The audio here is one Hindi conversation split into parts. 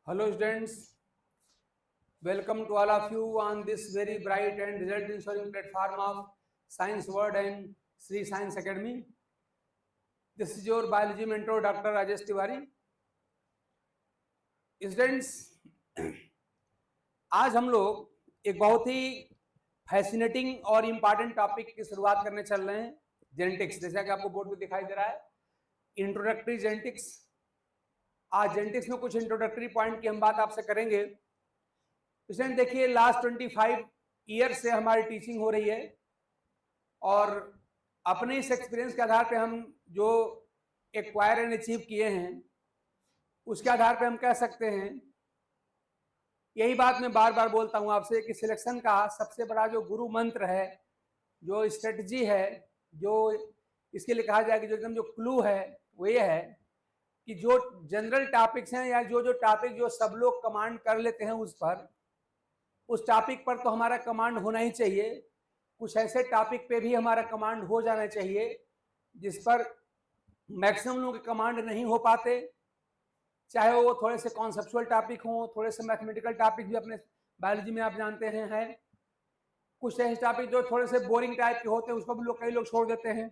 Hello students, welcome to all of you on this very bright and result ensuring platform of Science World and Sri Science Academy. This is your biology mentor Dr. Rajesh Tiwari. Students, आज हम लोग एक बहुत ही फैसिनेटिंग और इम्पॉर्टेंट टॉपिक की शुरुआत करने चल रहे हैं, जेनेटिक्स। जैसा कि आपको बोर्ड पे दिखाई दे रहा है, इंट्रोडक्टरी जेनेटिक्स। आज जेनेटिक्स में कुछ इंट्रोडक्टरी पॉइंट की हम बात आपसे करेंगे। स्टूडेंट देखिए, लास्ट 25 ईयर से हमारी टीचिंग हो रही है और अपने इस एक्सपीरियंस के आधार पे हम जो एक्वायर एंड अचीव किए हैं उसके आधार पे हम कह सकते हैं, यही बात मैं बार बार बोलता हूं आपसे कि सिलेक्शन का सबसे बड़ा जो गुरु मंत्र है, जो स्ट्रेटजी है, जो इसके लिए कहा जाए कि जो एकदम जो क्लू है वो ये है कि जो जनरल टॉपिक्स हैं या जो टॉपिक जो सब लोग कमांड कर लेते हैं उस टॉपिक पर तो हमारा कमांड होना ही चाहिए। कुछ ऐसे टॉपिक पे भी हमारा कमांड हो जाना चाहिए जिस पर मैक्सिमम लोगों के कमांड नहीं हो पाते, चाहे वो थोड़े से कॉन्सेप्चुअल टॉपिक हों, थोड़े से मैथमेटिकल टॉपिक भी अपने बायोलॉजी में आप जानते हैं। कुछ ऐसे टॉपिक जो थोड़े से बोरिंग टाइप के होते हैं उसको भी कई लोग छोड़ देते हैं।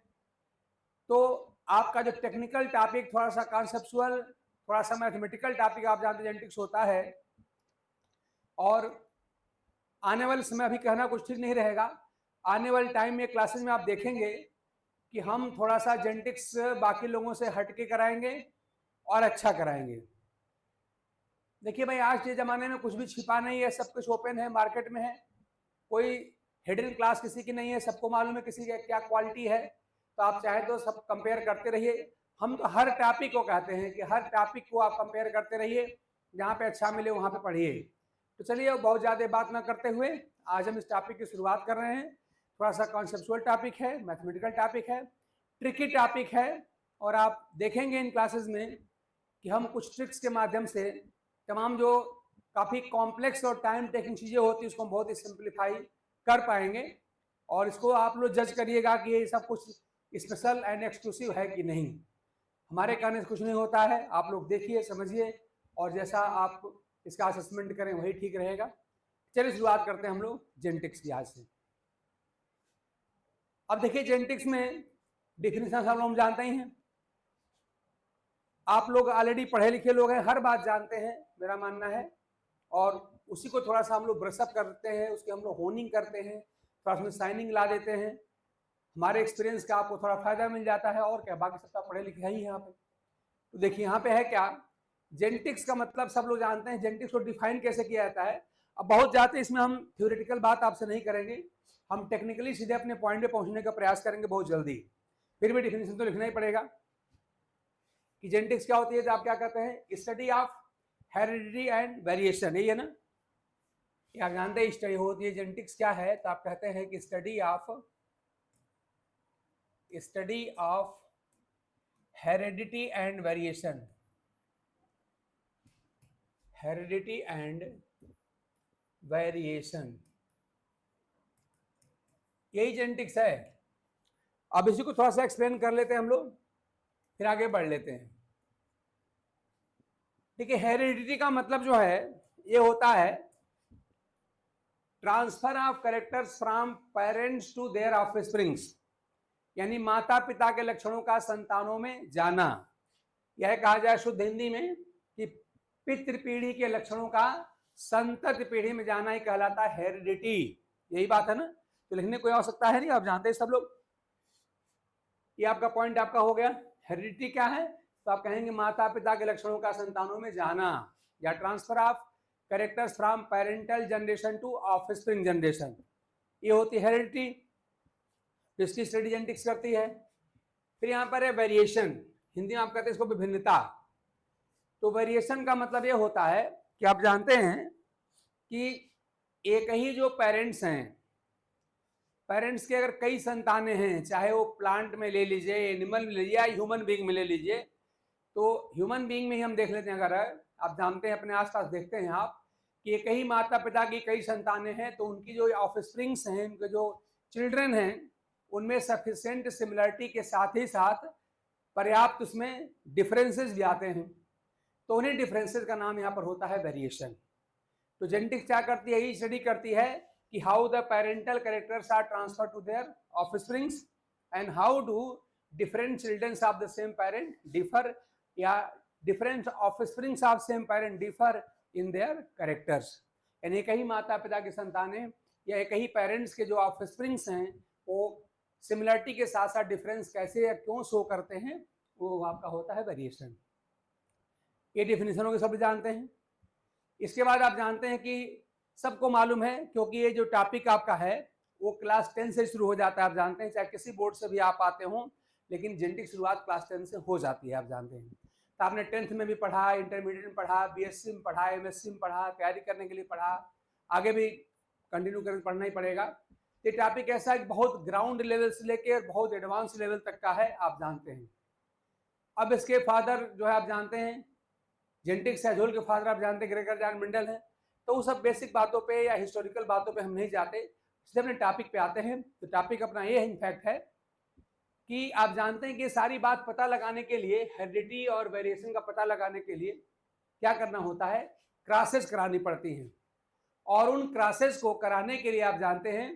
तो आपका जो टेक्निकल टॉपिक, थोड़ा सा कॉन्सेप्चुअल, थोड़ा सा मैथमेटिकल टॉपिक आप जानते हैं जेनेटिक्स होता है। और आने वाले समय, अभी कहना कुछ ठीक नहीं रहेगा, आने वाले टाइम में क्लासेस में आप देखेंगे कि हम थोड़ा सा जेनेटिक्स बाकी लोगों से हटके कराएंगे और अच्छा कराएंगे। देखिए भाई, आज के ज़माने में कुछ भी छिपा नहीं है, सब कुछ ओपन है, मार्केट में है, कोई हिडन क्लास किसी की नहीं है, सबको मालूम है किसी की क्या क्वालिटी है। तो आप चाहे तो सब कंपेयर करते रहिए। हम तो हर टॉपिक को कहते हैं कि हर टॉपिक को आप कंपेयर करते रहिए, जहाँ पे अच्छा मिले वहाँ पे पढ़िए। तो चलिए, बहुत ज़्यादा बात ना करते हुए आज हम इस टॉपिक की शुरुआत कर रहे हैं। थोड़ा सा कॉन्सेप्चुअल टॉपिक है, मैथमेटिकल टॉपिक है, ट्रिकी टॉपिक है, और आप देखेंगे इन क्लासेस में कि हम कुछ ट्रिक्स के माध्यम से तमाम जो काफ़ी कॉम्प्लेक्स और टाइम टेकिंग चीज़ें होती हैं उसको हम बहुत ही सिंप्लीफाई कर पाएंगे। और इसको आप लोग जज करिएगा कि ये सब कुछ स्पेशल एंड एक्सक्लूसिव है कि नहीं। हमारे कहने से कुछ नहीं होता है, आप लोग देखिए, समझिए, और जैसा आप इसका असेसमेंट करें वही ठीक रहेगा। चलिए शुरुआत करते हैं हम लोग जेनेटिक्स की आज से। अब देखिए, जेनेटिक्स में डिफिनेशन सब हम जानते ही हैं, आप लोग ऑलरेडी पढ़े लिखे लोग हैं, हर बात जानते हैं मेरा मानना है। और उसी को थोड़ा सा हम लोग ब्रशअप करते हैं, उसके हम लोग होनिंग करते हैं, थोड़ा उसमें शाइनिंग ला देते हैं। हमारे एक्सपीरियंस का आपको थोड़ा फायदा मिल जाता है, और क्या, बाकी सबका पढ़े लिखे ही यहाँ पे। तो देखिए यहाँ पे है क्या, जेनेटिक्स का मतलब सब लोग जानते हैं। जेनेटिक्स को डिफाइन कैसे किया जाता है, अब बहुत जाते इसमें हम थ्योरेटिकल बात आपसे नहीं करेंगे, हम टेक्निकली सीधे अपने पॉइंट पे पहुंचने का प्रयास करेंगे बहुत जल्दी। फिर भी डिफिनेशन तो लिखना ही पड़ेगा कि जेनेटिक्स क्या होती है। तो आप क्या कहते हैं, study of heredity and variation, यही है ना। ये आप जानते हैं स्टडी होती है जेनेटिक्स क्या है, तो आप कहते हैं कि study of heredity and variation, heredity and variation, यही जेनेटिक्स है। अब इसी को थोड़ा सा एक्सप्लेन कर लेते हैं हम लोग, फिर आगे बढ़ लेते हैं। देखिए, हेरिडिटी का मतलब जो है ये होता है transfer of characters from parents to their offsprings, यानी माता पिता के लक्षणों का संतानों में जाना। यह कहा जाए शुद्ध हिंदी में कि पितृ पीढ़ी के लक्षणों का संतति पीढ़ी में जाना ही कहलाता है हेरिडिटी। यही बात है ना। तो लिखने कोई आवश्यकता है नहीं, आप जानते हैं सब लोग। ये आपका पॉइंट आपका हो गया। हेरिडिटी क्या है, तो आप कहेंगे माता पिता के लक्षणों का संतानों में जाना, या transfer of characters from parental generation to offspring generation, ये होती है हेरिडिटी। तो इसकी स्टडी जेनेटिक्स करती है। फिर यहाँ पर है वेरिएशन, हिंदी में आप कहते हैं इसको विभिन्नता। तो वेरिएशन का मतलब ये होता है कि आप जानते हैं कि एक ही जो पेरेंट्स हैं, पेरेंट्स के अगर कई संतानें हैं, चाहे वो प्लांट में ले लीजिए, एनिमल में ले लीजिए, या ह्यूमन बीइंग में ले लीजिए। तो ह्यूमन बीइंग में ही हम देख लेते हैं, अगर आप जानते हैं अपने आसपास देखते हैं आप कि एक ही माता पिता की कई संतानें हैं, तो उनकी जो ऑफस्प्रिंग्स हैं, उनके जो चिल्ड्रन हैं, उनमें सफिशिएंट सिमिलरिटी के साथ ही साथ पर्याप्त उसमें डिफरेंसेस भी आते हैं। तो उन्हीं डिफरेंसेस का नाम यहाँ पर होता है वेरिएशन। तो जेनेटिक्स क्या करती है, ये स्टडी करती है कि how the parental characters are transfer to their offsprings and how do different childrens of the same parent differ, या different offsprings of same parent differ in their characters. यानी एक ही माता पिता की संतानें या एक ही पेरेंट्स के जो ऑफस्प्रिंग्स हैं वो सिमिलरिटी के साथ साथ डिफरेंस कैसे या क्यों शो करते हैं, वो आपका होता है वेरिएशन। ये डेफिनेशनों के सब जानते हैं। इसके बाद आप जानते हैं कि सबको मालूम है, क्योंकि ये जो टॉपिक आपका है वो क्लास 10 से शुरू हो जाता है, आप जानते हैं, चाहे किसी बोर्ड से भी आप आते हो, लेकिन जेनेटिक्स शुरुआत क्लास 10 से हो जाती है, आप जानते हैं। तो आपने 10th में भी पढ़ा, इंटरमीडिएट में पढ़ा, बीएससी में पढ़ा, एमएससी में पढ़ा, तैयारी करने के लिए पढ़ा, आगे भी कंटिन्यू करके पढ़ना ही पड़ेगा। ये टॉपिक ऐसा है बहुत ग्राउंड लेवल से लेकर बहुत एडवांस लेवल तक का है, आप जानते हैं। अब इसके फादर जो है आप जानते हैं, जेनेटिक्स एजोल के फादर आप जानते हैं ग्रेगर जॉन मेंडल हैं। तो वो सब बेसिक बातों पे या हिस्टोरिकल बातों पे हम नहीं जाते, सीधे अपने टॉपिक पे आते हैं। तो टॉपिक अपना ये इनफैक्ट है कि आप जानते हैं कि सारी बात पता लगाने के लिए, हेरिडिटी और वेरिएशन का पता लगाने के लिए क्या करना होता है, क्रॉसेस करानी पड़ती हैं। और उन क्रॉसेस को कराने के लिए आप जानते हैं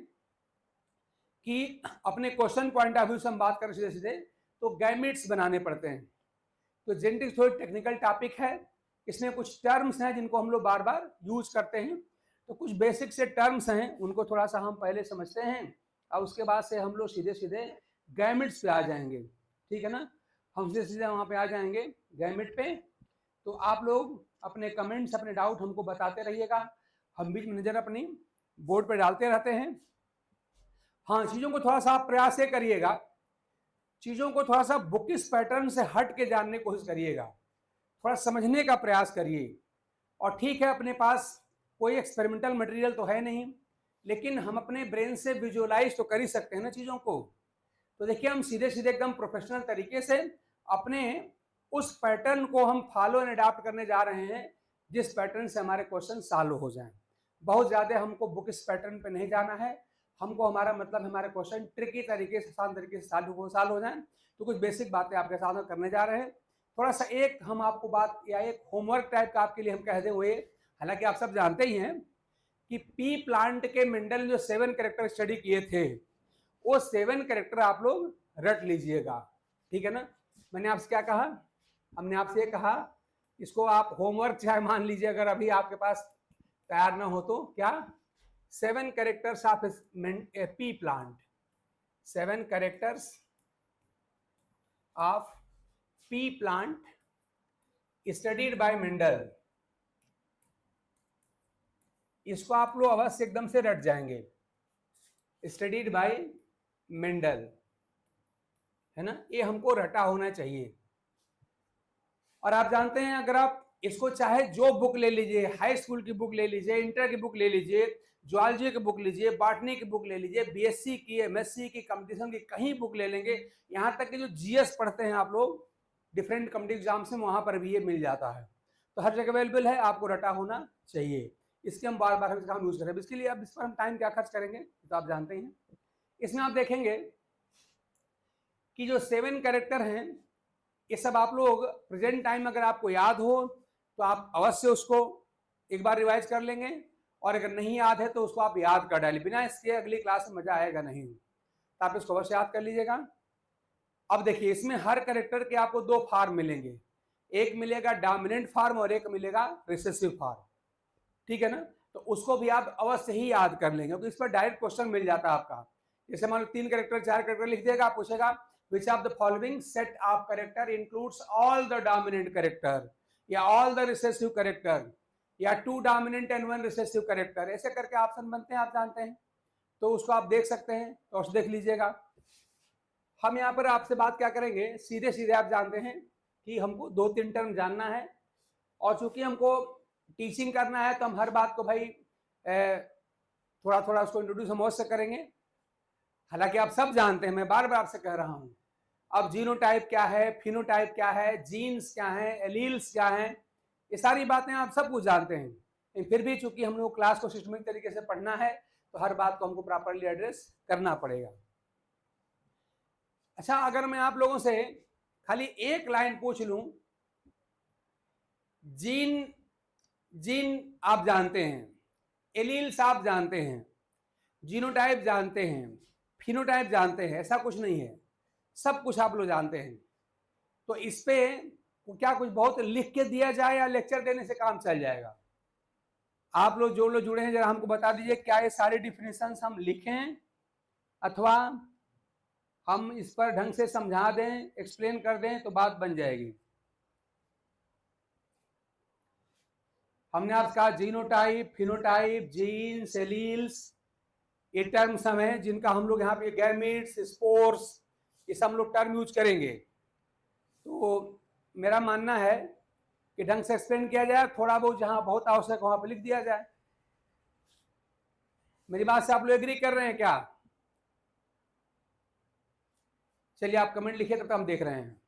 कि अपने क्वेश्चन पॉइंट ऑफ व्यू से हम बात करें सीधे सीधे, तो गैमेट्स बनाने पड़ते हैं। तो जेनेटिक्स थोड़ी टेक्निकल टॉपिक है, इसमें कुछ टर्म्स हैं जिनको हम लोग बार बार यूज करते हैं। तो कुछ बेसिक से टर्म्स हैं, उनको थोड़ा सा हम पहले समझते हैं और उसके बाद से हम लोग सीधे सीधे गैमेट्स पे आ जाएंगे, ठीक है ना। हम सीधे सीधे वहाँ पे आ जाएंगे गैमेट पे। तो आप लोग अपने कमेंट्स, अपने डाउट हमको बताते रहिएगा, हम बीच में नज़र अपनी बोर्ड पर डालते रहते हैं। हाँ, चीज़ों को थोड़ा सा आप प्रयास से करिएगा, चीज़ों को थोड़ा सा बुकिश पैटर्न से हट के जानने की कोशिश करिएगा, थोड़ा समझने का प्रयास करिए। और ठीक है, अपने पास कोई एक्सपेरिमेंटल मटेरियल तो है नहीं, लेकिन हम अपने ब्रेन से विजुअलाइज तो कर ही सकते हैं ना चीज़ों को। तो देखिए, हम सीधे सीधे एकदम प्रोफेशनल तरीके से अपने उस पैटर्न को हम फॉलो एंड अडॉप्ट करने जा रहे हैं जिस पैटर्न से हमारे क्वेश्चन सॉल्व हो जाएं। बहुत ज़्यादा हमको बुक इस पैटर्न पे नहीं जाना है, हमको हमारा मतलब हमारे क्वेश्चन ट्रिकी तरीके से, आसान तरीके से सॉल्व हो जाएं। तो कुछ बेसिक बातें आपके साथ करने जा रहे हैं। थोड़ा सा एक हम आपको बात या एक होमवर्क टाइप का आपके लिए हम कह दें वो ये, हालांकि आप सब जानते ही हैं कि पी प्लांट के मेंडल ने जो 7 कैरेक्टर स्टडी किए थे, वो 7 कैरेक्टर आप लोग रट लीजिएगा, ठीक है ना। मैंने आपसे क्या कहा, हमने आपसे ये कहा इसको आप होमवर्क चाहे मान लीजिए, अगर अभी आपके पास तैयार ना हो तो, क्या 7 characters of P plant, 7 characters of P plant studied by Mendel, इसको आप लोग अवश्य एकदम से रट जाएंगे। स्टडीड बाय मेंडल, है ना, ये हमको रटा होना चाहिए। और आप जानते हैं, अगर आप इसको चाहे जो बुक ले लीजिए, हाई स्कूल की बुक ले लीजिए, इंटर की बुक ले लीजिए, जूलॉजी की बुक लीजिए, बॉटनी की बुक ले लीजिए, बीएससी की, एमएससी की, कंपटीशन की, कहीं बुक ले लेंगे, यहाँ तक कि जो जीएस पढ़ते हैं आप लोग डिफरेंट कम्पिटिटिव एग्जाम से, वहाँ पर भी ये मिल जाता है। तो हर जगह अवेलेबल है, आपको रटा होना चाहिए। इसके हम बार बार इसका हम यूज करें, इसके लिए अब इस पर हम टाइम क्या खर्च करेंगे तो आप जानते हैं। इसमें आप देखेंगे कि जो 7 कैरेक्टर हैं, ये सब आप लोग प्रेजेंट टाइम अगर आपको याद हो तो आप अवश्य उसको एक बार रिवाइज कर लेंगे, और अगर नहीं याद है तो उसको आप याद कर डालिए, बिना इसके अगली क्लास में मजा आएगा नहीं। तो आप इसको अवश्य याद कर लीजिएगा। अब देखिए, इसमें हर कैरेक्टर के आपको 2 फॉर्म मिलेंगे, एक मिलेगा डोमिनेंट फॉर्म और एक मिलेगा रिसेसिव फॉर्म, ठीक है ना। तो उसको भी आप अवश्य ही याद कर लेंगे, क्योंकि इस पर डायरेक्ट क्वेश्चन मिल जाता है आपका। जैसे मान लो 3 कैरेक्टर 4 कैरेक्टर लिख देगा, आप पूछेगा which of the following set of character includes all the dominant character, या all the recessive character, या 2 dominant and 1 recessive character, ऐसे करके ऑप्शन बनते हैं, आप जानते हैं। तो उसको आप देख सकते हैं, तो उसको देख लीजिएगा। हम यहाँ पर आपसे बात क्या करेंगे, सीधे सीधे आप जानते हैं कि हमको 2-3 टर्म जानना है, और चूंकि हमको टीचिंग करना है तो हम हर बात को भाई थोड़ा थोड़ा उसको इंट्रोड्यूस हम अवश्य करेंगे। हालांकि आप सब जानते हैं, मैं बार बार आपसे कह रहा हूं, अब जीनोटाइप क्या है, फिनोटाइप क्या है, जीन्स क्या है, एलील्स क्या है, ये सारी बातें आप सब कुछ जानते हैं। लेकिन फिर भी चूंकि हम लोग क्लास को सिस्टमेटिक तरीके से पढ़ना है, तो हर बात को हमको प्रॉपरली एड्रेस करना पड़ेगा। अच्छा, अगर मैं आप लोगों से खाली एक लाइन पूछ लूं जीन जीन आप जानते हैं, एलील्स आप जानते हैं, जीनोटाइप जानते हैं, फिनोटाइप जानते हैं, ऐसा कुछ नहीं है, सब कुछ आप लोग जानते हैं। तो इस पे क्या कुछ बहुत लिख के दिया जाए या लेक्चर देने से काम चल जाएगा? आप लोग जो लोग जुड़े हैं जरा हमको बता दीजिए, क्या ये सारे डिफिनेशंस हम लिखें अथवा हम इस पर ढंग से समझा दें, एक्सप्लेन कर दें तो बात बन जाएगी। हमने आपसे कहा जीनोटाइप, फिनोटाइप, जीन्स, एलील्स, ये टर्म्स हम हैं जिनका हम लोग यहाँ पे गैमेट्स, स्पोर्स, ये सब हम लोग टर्म यूज करेंगे। तो मेरा मानना है कि ढंग से एक्सप्लेन किया जाए, थोड़ा बहुत जहाँ बहुत आवश्यक वहाँ पे लिख दिया जाए। मेरी बात से आप लोग एग्री कर रहे हैं क्या? चलिए आप कमेंट लिखिए तब तक हम देख रहे हैं।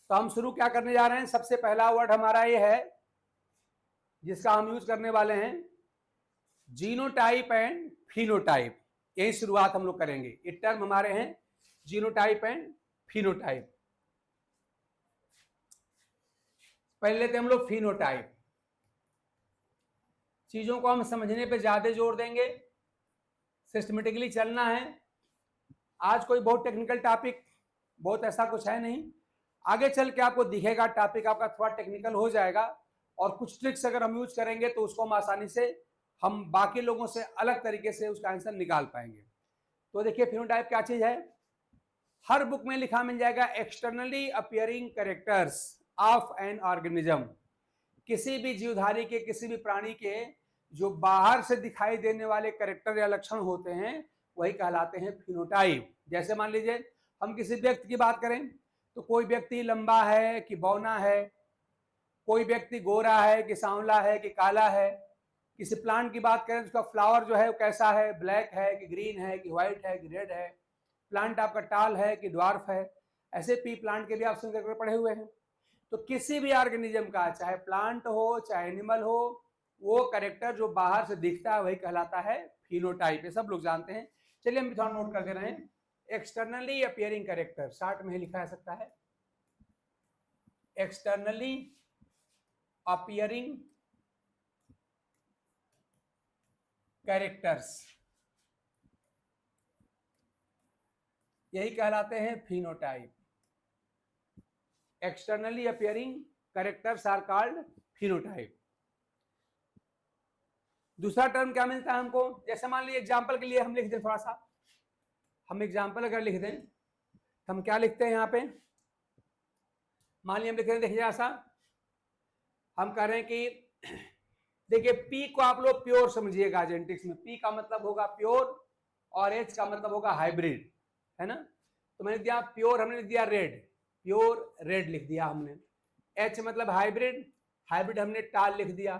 तो हम शुरू क्या करने जा रहे हैं, सबसे पहला वर्ड हमारा ये है जिसका हम यूज करने वाले हैं, जीनोटाइप एंड फिनोटाइप। यही शुरुआत हम लोग करेंगे। ये टर्म हमारे हैं जीनोटाइप एंड फिनोटाइप। पहले लेते हम लोग फिनोटाइप। चीजों को हम समझने पे ज्यादा जोर देंगे, सिस्टमेटिकली चलना है। आज कोई बहुत टेक्निकल टॉपिक बहुत ऐसा कुछ है नहीं, आगे चल के आपको दिखेगा टॉपिक आपका थोड़ा टेक्निकल हो जाएगा, और कुछ ट्रिक्स अगर हम यूज करेंगे तो उसको हम आसानी से, हम बाकी लोगों से अलग तरीके से उसका आंसर निकाल पाएंगे। तो देखिए फिनोटाइप क्या चीज है, हर बुक में लिखा मिल जाएगा externally appearing characters of an organism. किसी भी जीवधारी के, किसी भी प्राणी के जो बाहर से दिखाई देने वाले कैरेक्टर या लक्षण होते हैं वही कहलाते हैं फिनोटाइप। जैसे मान लीजिए हम किसी व्यक्ति की बात करें तो कोई व्यक्ति लंबा है कि बौना है, कोई व्यक्ति गोरा है कि सांवला है कि काला है। किसी प्लांट की बात करें तो उसका फ्लावर जो है वो कैसा है, ब्लैक है कि ग्रीन है कि व्हाइट है कि रेड है। प्लांट आपका टाल है कि ड्वार्फ है। ऐसे पी प्लांट के भी आप सुनकर पढ़े हुए हैं। तो किसी भी ऑर्गेनिज्म का, चाहे प्लांट हो चाहे एनिमल हो, वो कैरेक्टर जो बाहर से दिखता है वही कहलाता है फिनोटाइप। ये सब लोग जानते हैं। चलिए हम थोड़ा नोट कर दे रहे हैं। एक्सटर्नली अपियरिंग कैरेक्टर, शार्ट में लिखा जा सकता है एक्सटर्नली अपियरिंग कैरेक्टर्स, यही कहलाते हैं phenotype. Externally appearing characters are called phenotype. दूसरा टर्म क्या मिलता है हमको, जैसे मान लीजिए एग्जांपल के लिए हम लिख दें, थोड़ा सा हम एग्जांपल अगर लिख दें तो हम क्या लिखते हैं यहाँ पे, मान लीजिए हम लिख रहे हैं, देखिए ऐसा हम कह रहे हैं कि देखिए पी को आप लोग प्योर समझिएगा। जेनेटिक्स में पी का मतलब होगा प्योर और एच का मतलब होगा हाइब्रिड, है ना। तो मैंने दिया प्योर, हमने लिख दिया रेड, प्योर रेड लिख दिया हमने। एच मतलब हाइब्रिड, हाइब्रिड हमने टाल लिख दिया।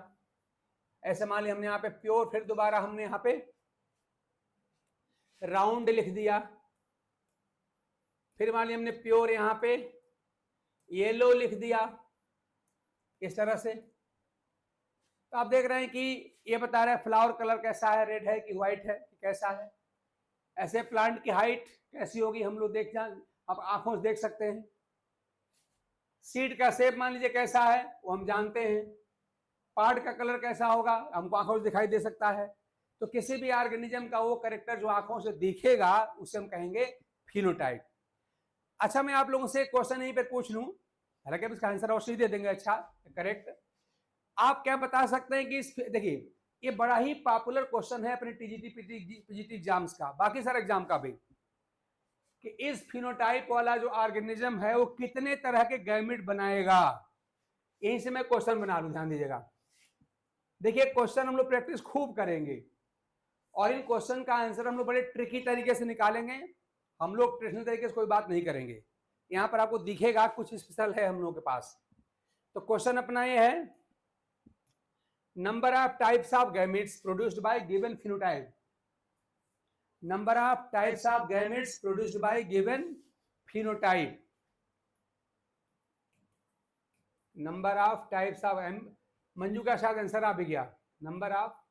ऐसे मान लिया हमने यहाँ पे प्योर, फिर दोबारा हमने यहाँ पे राउंड लिख दिया। फिर मान लिया हमने प्योर यहाँ पे येलो लिख दिया, इस तरह से। तो आप देख रहे हैं कि ये बता रहा है फ्लावर कलर कैसा है, रेड है कि व्हाइट है कि कैसा है। ऐसे प्लांट की हाइट कैसी होगी हम लोग देख जाए, आप आंखों से देख सकते हैं। सीड का शेप मान लीजिए कैसा है वो हम जानते हैं। पार्ट का कलर कैसा होगा हमको आंखों से दिखाई दे सकता है। तो किसी भी ऑर्गेनिज्म का वो कैरेक्टर जो आंखों से दिखेगा उसे हम कहेंगे फिनोटाइप। अच्छा, मैं आप लोगों से एक क्वेश्चन यहीं पे पूछ लूं, हालांकि इसका आंसर अवश्य दे देंगे। अच्छा करेक्ट, आप क्या बता सकते हैं कि इस, देखिए ये बड़ा ही पॉपुलर क्वेश्चन है अपने टीजीटी पीजीटी एग्जाम्स का, बाकी सारे एग्जाम का भी, कि इस फिनोटाइप वाला जो ऑर्गेनिज्म है वो कितने तरह के गैमेट बनाएगा। यहीं से मैं क्वेश्चन बना लूं, ध्यान दीजिएगा। देखिए क्वेश्चन हम लोग प्रैक्टिस खूब करेंगे और इन क्वेश्चन का आंसर हम लोग बड़े ट्रिकी तरीके से निकालेंगे। हम लोग ट्रेडिशनल तरीके से कोई बात नहीं करेंगे। यहाँ पर आपको दिखेगा कुछ स्पेशल है हम लोगों के पास। तो क्वेश्चन अपना ये है, number of types of gametes produced by given phenotype. Number of types of gametes produced by given phenotype. Number of types of, Manju का शायद आंसर आ भी गया। Number of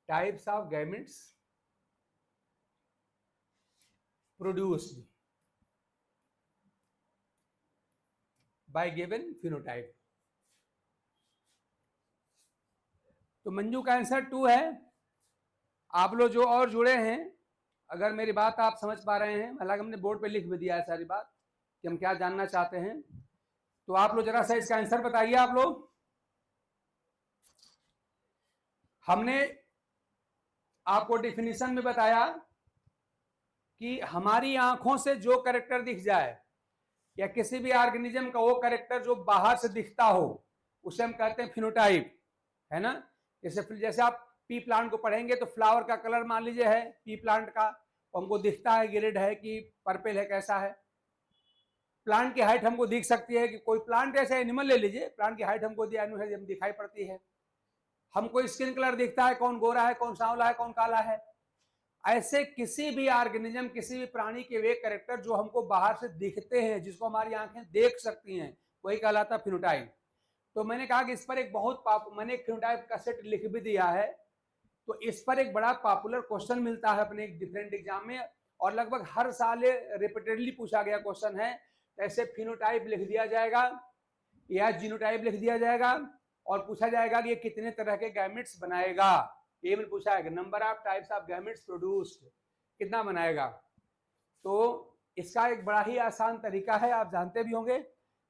types of gametes produced by given phenotype. तो मंजू का आंसर 2 है। आप लोग जो और जुड़े हैं, अगर मेरी बात आप समझ पा रहे हैं, हालांकि हमने बोर्ड पे लिख भी दिया है सारी बात कि हम क्या जानना चाहते हैं, तो आप लोग जरा सा इसका आंसर बताइए। आप लोग, हमने आपको डिफिनीशन में बताया कि हमारी आंखों से जो कैरेक्टर दिख जाए या किसी भी ऑर्गेनिज्म का वो कैरेक्टर जो बाहर से दिखता हो उसे हम कहते हैं फिनोटाइप, है ना। जैसे आप पी प्लांट को पढ़ेंगे तो फ्लावर का कलर मान लीजिए है पी प्लांट का, तो हमको दिखता है ग्रेड है कि पर्पल है, कैसा है। प्लांट की हाइट हमको दिख सकती है कि कोई प्लांट ऐसे एनिमल ले लीजिए, प्लांट की हाइट हमको दिखाई पड़ती है। हमको स्किन कलर दिखता है, कौन गोरा है, कौन सांवला है, कौन काला है। ऐसे किसी भी ऑर्गेनिज्म, किसी भी प्राणी के वे कैरेक्टर जो हमको बाहर से दिखते हैं, जिसको हमारी आंखें देख सकती हैं, वही कहलाता फिनोटाइप। तो मैंने कहा कि इस पर एक मैंने एक फिनोटाइप का सेट लिख भी दिया है, तो इस पर एक बड़ा पॉपुलर क्वेश्चन मिलता है अपने डिफरेंट एग्जाम में, और लगभग हर साल रिपीटेडली पूछा गया क्वेश्चन है। ऐसे फिनोटाइप लिख दिया जाएगा या जीनोटाइप लिख दिया जाएगा, और पूछा जाएगा कि ये कितने तरह के गैमेट्स बनाएगा। ये में पूछा है number of types of gametes produced, कितना बनाएगा। तो इसका एक बड़ा ही आसान तरीका है, आप जानते भी होंगे,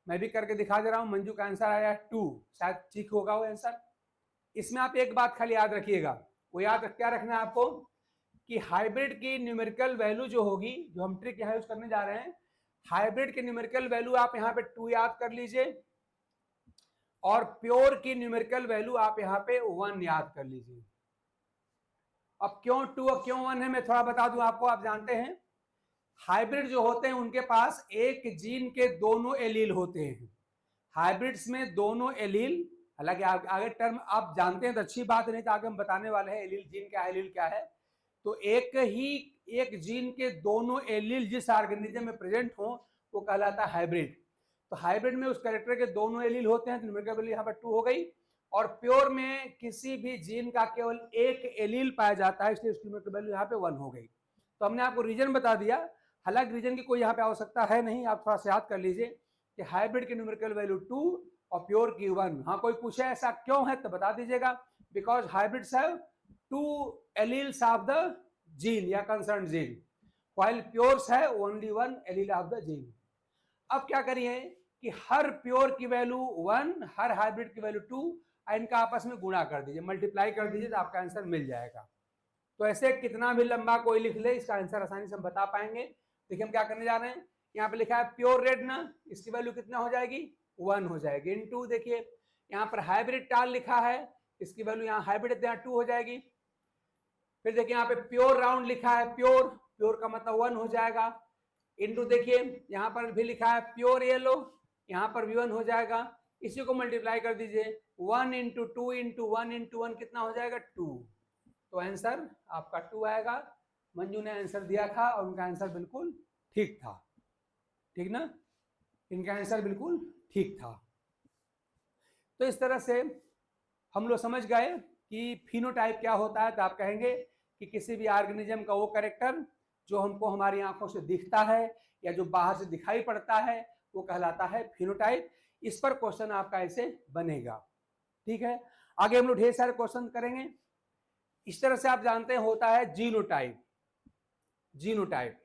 मैं भी करके दिखा दे रहा हूं। मंजू का आंसर आया 2, शायद ठीक होगा वो आंसर। इसमें आप एक बात खाली याद रखिएगा, वो क्या रखना है आपको कि हाइब्रिड की न्यूमेरिकल वैल्यू जो होगी, जो हम ट्रिक यहाँ यूज करने जा रहे हैं, हाइब्रिड की न्यूमेरिकल वैल्यू आप यहाँ पे 2 याद कर लीजिए, और प्योर की न्यूमेरिकल वैल्यू आप यहाँ पे 1 याद कर लीजिए। अब क्यों 2 और क्यों 1 है, मैं थोड़ा बता दूं आपको। आप जानते हैं हाइब्रिड जो होते हैं उनके पास एक जीन के दोनों एलील होते हैं। हाइब्रिड्स में दोनों एलील, हालांकि आगे टर्म आप जानते हैं तो अच्छी बात, नहीं तो आगे हम बताने वाले हैं एलील जीन क्या है, एलील क्या है। तो एक जीन के दोनों एलील जिस ऑर्गेनिज्म में प्रेजेंट हो वो कहलाता है हाइब्रिड। तो हाइब्रिड में उस कैरेक्टर के दोनों एलील होते हैं, तो न्यूमेरिकल वैल्यू यहाँ पर 2 हो गई। और प्योर में किसी भी जीन का केवल एक एलील पाया जाता है, इसलिए उसकी न्यूमेरिकल वैल्यू यहाँ पे 1 हो गई। तो हमने आपको रीजन बता दिया, हालांकि रीजन की कोई यहाँ पे आवश्यकता है नहीं, आप थोड़ा सा याद कर लीजिए कि हाइब्रिड की न्यूमेरिकल वैल्यू 2 और प्योर की 1। हाँ, कोई पूछे ऐसा क्यों है तो बता दीजिएगा, because hybrids have 2 alleles of the gene या कंसर्न जीन, व्हाइल प्योर्स है only 1 allele of the gene. अब क्या करिए कि हर प्योर की वैल्यू 1, हर हाइब्रिड की वैल्यू 2, इनका आपस में गुणा कर दीजिए, मल्टीप्लाई कर दीजिए, तो आपका आंसर मिल जाएगा। तो ऐसे कितना भी लंबा कोई लिख ले, इसका आंसर आसानी से हम बता पाएंगे। देखिए हम क्या करने जा रहे हैं, यहाँ पे लिखा है प्योर रेड ना, इसकी वैल्यू कितना हो जाएगी 1 हो जाएगी, इनटू देखिए यहाँ पर हाइब्रिड टाल लिखा है, इसकी वैल्यू यहाँ हाइब्रिड यहाँ 2 हो जाएगी। फिर देखिए यहाँ पे प्योर राउंड लिखा है, प्योर का मतलब 1 हो जाएगा, इनटू देखिए यहाँ पर भी लिखा है प्योर येलो, यहाँ पर भी 1 हो जाएगा। इसी को मल्टीप्लाई कर दीजिए, 1 इंटू 2 इंटू 1 इंटू 1 कितना हो जाएगा 2। तो आंसर आपका 2 आएगा। मंजू ने आंसर दिया था और उनका आंसर बिल्कुल ठीक था, ठीक ना, इनका आंसर बिल्कुल ठीक था। तो इस तरह से हम लोग समझ गए कि फिनोटाइप क्या होता है। तो आप कहेंगे कि किसी भी ऑर्गेनिज्म का वो कैरेक्टर जो हमको हमारी आंखों से दिखता है या जो बाहर से दिखाई पड़ता है वो कहलाता है फिनोटाइप। इस पर क्वेश्चन आपका ऐसे बनेगा, ठीक है। आगे हम लोग ढेर सारे क्वेश्चन करेंगे। इस तरह से आप जानते हैं होता है जीनोटाइप। जीनोटाइप,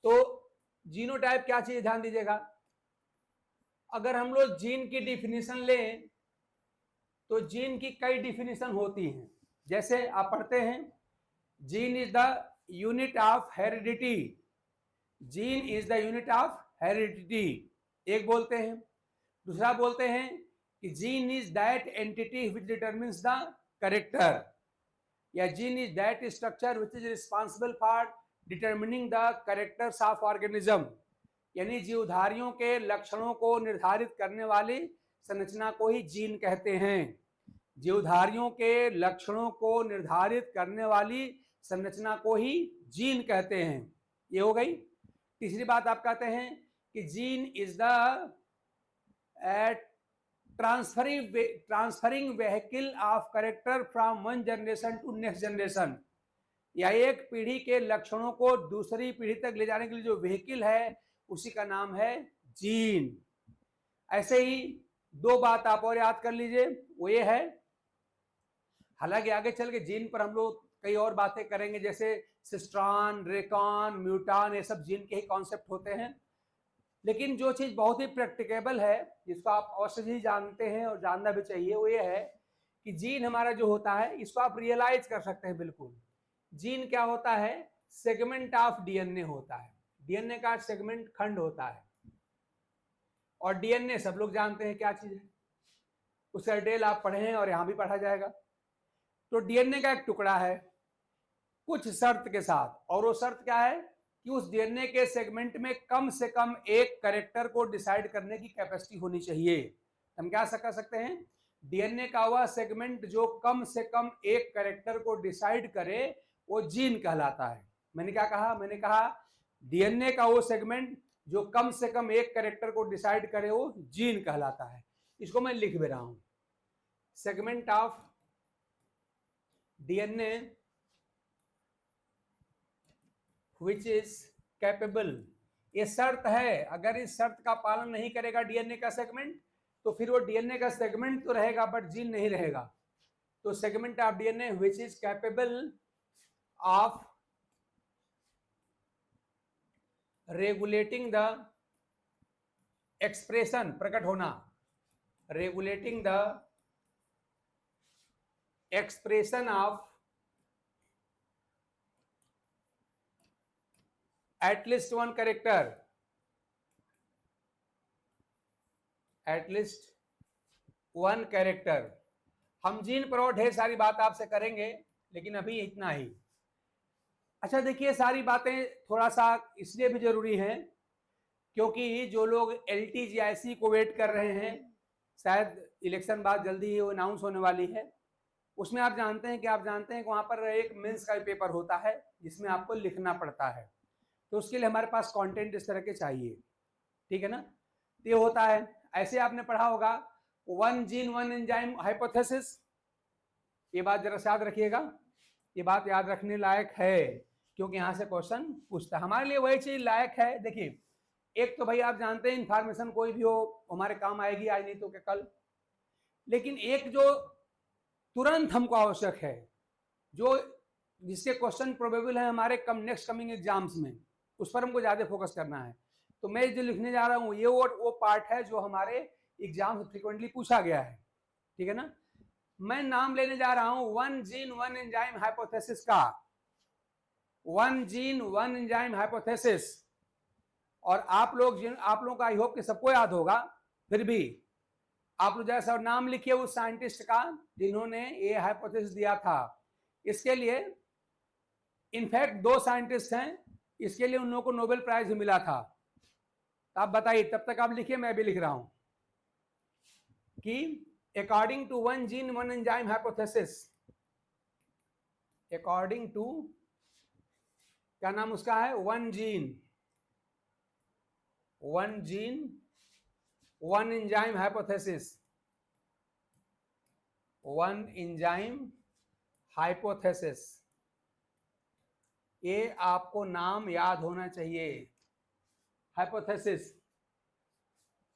तो जीनोटाइप क्या चीज ध्यान दीजिएगा, अगर हम लोग जीन की डिफिनीशन लें तो जीन की कई डिफिनीशन होती हैं। जैसे आप पढ़ते हैं gene is the unit of heredity, gene is the unit of heredity एक बोलते हैं। दूसरा बोलते हैं कि gene is that entity which determines the character, या gene is that structure which is responsible for determining the characters of organism, यानी जीवधारियों के लक्षणों को निर्धारित करने वाली संरचना को ही जीन कहते हैं। जीवधारियों के लक्षणों को निर्धारित करने वाली संरचना को ही जीन कहते हैं, ये हो गई। तीसरी बात आप कहते हैं कि gene is the transferring vehicle of character from one generation to next generation, या एक पीढ़ी के लक्षणों को दूसरी पीढ़ी तक ले जाने के लिए जो व्हीकल है उसी का नाम है जीन। ऐसे ही 2 बात आप और याद कर लीजिए, वो ये है हालांकि आगे चल के जीन पर हम लोग कई और बातें करेंगे, जैसे सिस्ट्रॉन, रेकॉन, म्यूटान, ये सब जीन के ही कॉन्सेप्ट होते हैं। लेकिन जो चीज बहुत ही प्रैक्टिकेबल है, जिसको आप अवश्य ही जानते हैं और जानना भी चाहिए, वो ये है कि जीन हमारा जो होता है इसको आप रियलाइज कर सकते हैं बिल्कुल। जीन क्या होता है? सेगमेंट ऑफ डीएनए होता है। डीएनए का सेगमेंट खंड होता है। और डीएनए सब लोग जानते हैं क्या चीज है, उसका डिटेल आप पढ़े हैं और यहां भी पढ़ा जाएगा। तो डीएनए का एक टुकड़ा है कुछ शर्त के साथ, और वो शर्त क्या है कि उस डीएनए के सेगमेंट में कम से कम एक कैरेक्टर को डिसाइड करने की कैपेसिटी होनी चाहिए। हम क्या कर सकते हैं? डीएनए का वह सेगमेंट जो कम से कम एक कैरेक्टर को डिसाइड करे वो जीन कहलाता है। मैंने क्या कहा? मैंने कहा डीएनए का वो सेगमेंट जो कम से कम एक कैरेक्टर को डिसाइड करे वो जीन कहलाता है। इसको मैं लिख भी रहा हूं, segment of DNA which is capable। ये शर्त है, अगर इस शर्त का पालन नहीं करेगा डीएनए का सेगमेंट तो फिर वो डीएनए का सेगमेंट तो रहेगा बट जीन नहीं रहेगा। तो segment of DNA which is capable of regulating the expression, प्रकट होना, regulating the expression of at least one character, at least one character। हम जीन पर और ढेर सारी बात आपसे करेंगे, लेकिन अभी इतना ही। अच्छा देखिए, सारी बातें थोड़ा सा इसलिए भी जरूरी हैं क्योंकि जो लोग LTGIC को वेट कर रहे हैं, शायद इलेक्शन बाद जल्दी ही वो अनाउंस होने वाली है, उसमें आप जानते हैं कि वहां पर एक मेंस का पेपर होता है जिसमें आपको लिखना पड़ता है। तो उसके लिए हमारे पास कंटेंट इस तरह के चाहिए, ठीक है ना। तो ये होता है, ऐसे आपने पढ़ा होगा one gene one enzyme hypothesis. ये बात जरा याद रखिएगा, ये बात याद रखने लायक है क्योंकि यहाँ से क्वेश्चन पूछता है। हमारे लिए वही चीज लायक है। देखिए, एक तो भाई आप जानते हैं इंफॉर्मेशन कोई भी हो हमारे काम आएगी, आज नहीं तो क्या कल। लेकिन एक जो तुरंत हमको आवश्यक है, जो जिसके क्वेश्चन प्रोबेबल है हमारे नेक्स्ट कमिंग एग्जाम्स में, उस पर हमको ज्यादा फोकस करना है। तो मैं जो लिखने जा रहा हूँ ये वो पार्ट है जो हमारे एग्जाम से फ्रीक्वेंटली पूछा गया है, ठीक है ना। मैं नाम लेने जा रहा हूं one gene one enzyme hypothesis का, one gene one enzyme hypothesis. और आप लोगों का आई होप कि सबको याद होगा, फिर भी आप लोग जैसा नाम लिखिए उस साइंटिस्ट का जिन्होंने ये हाइपोथेसिस दिया था। इसके लिए इनफैक्ट 2 साइंटिस्ट हैं, इसके लिए उन लोगों को नोबेल प्राइज मिला था। तो आप बताइए, तब तक आप लिखिए, मैं भी लिख रहा हूं कि according to one gene one enzyme hypothesis, according to, क्या नाम उसका है, one gene one enzyme hypothesis, one enzyme hypothesis. ये आपको नाम याद होना चाहिए, हाइपोथेसिस।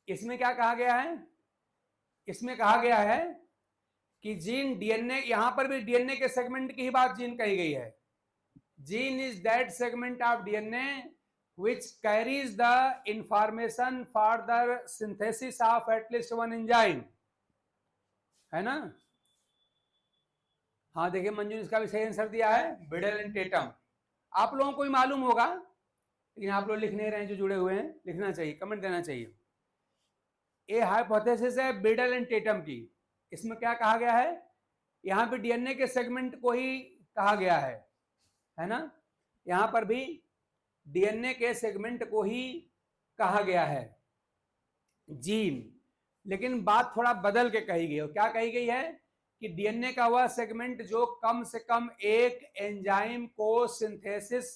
इसमें क्या कहा गया है? इसमें कहा गया है कि जीन डीएनए, यहां पर भी डीएनए के सेगमेंट की ही बात जीन कही गई है। Gene is that segment of DNA which carries the information for the synthesis of at least one enzyme, है ना। हाँ देखिए, मंजू ने इसका भी सही आंसर दिया है, बिडल एंड टेटम। आप लोगों को भी मालूम होगा, लेकिन आप लोग लिख नहीं रहे हैं, जो जुड़े हुए हैं, लिखना चाहिए, कमेंट देना चाहिए। ये हाइपोथेसिस है बिडल एंड टेटम की। इसमें क्या कहा गया है? यहाँ पे डीएनए के सेगमेंट को ही कहा गया है ना। यहाँ पर भी डीएनए के सेगमेंट को ही कहा गया है जीन, लेकिन बात थोड़ा बदल के कही गई है। क्या कही गई है कि डीएनए का वह सेगमेंट जो कम से कम एक एंजाइम को सिंथेसिस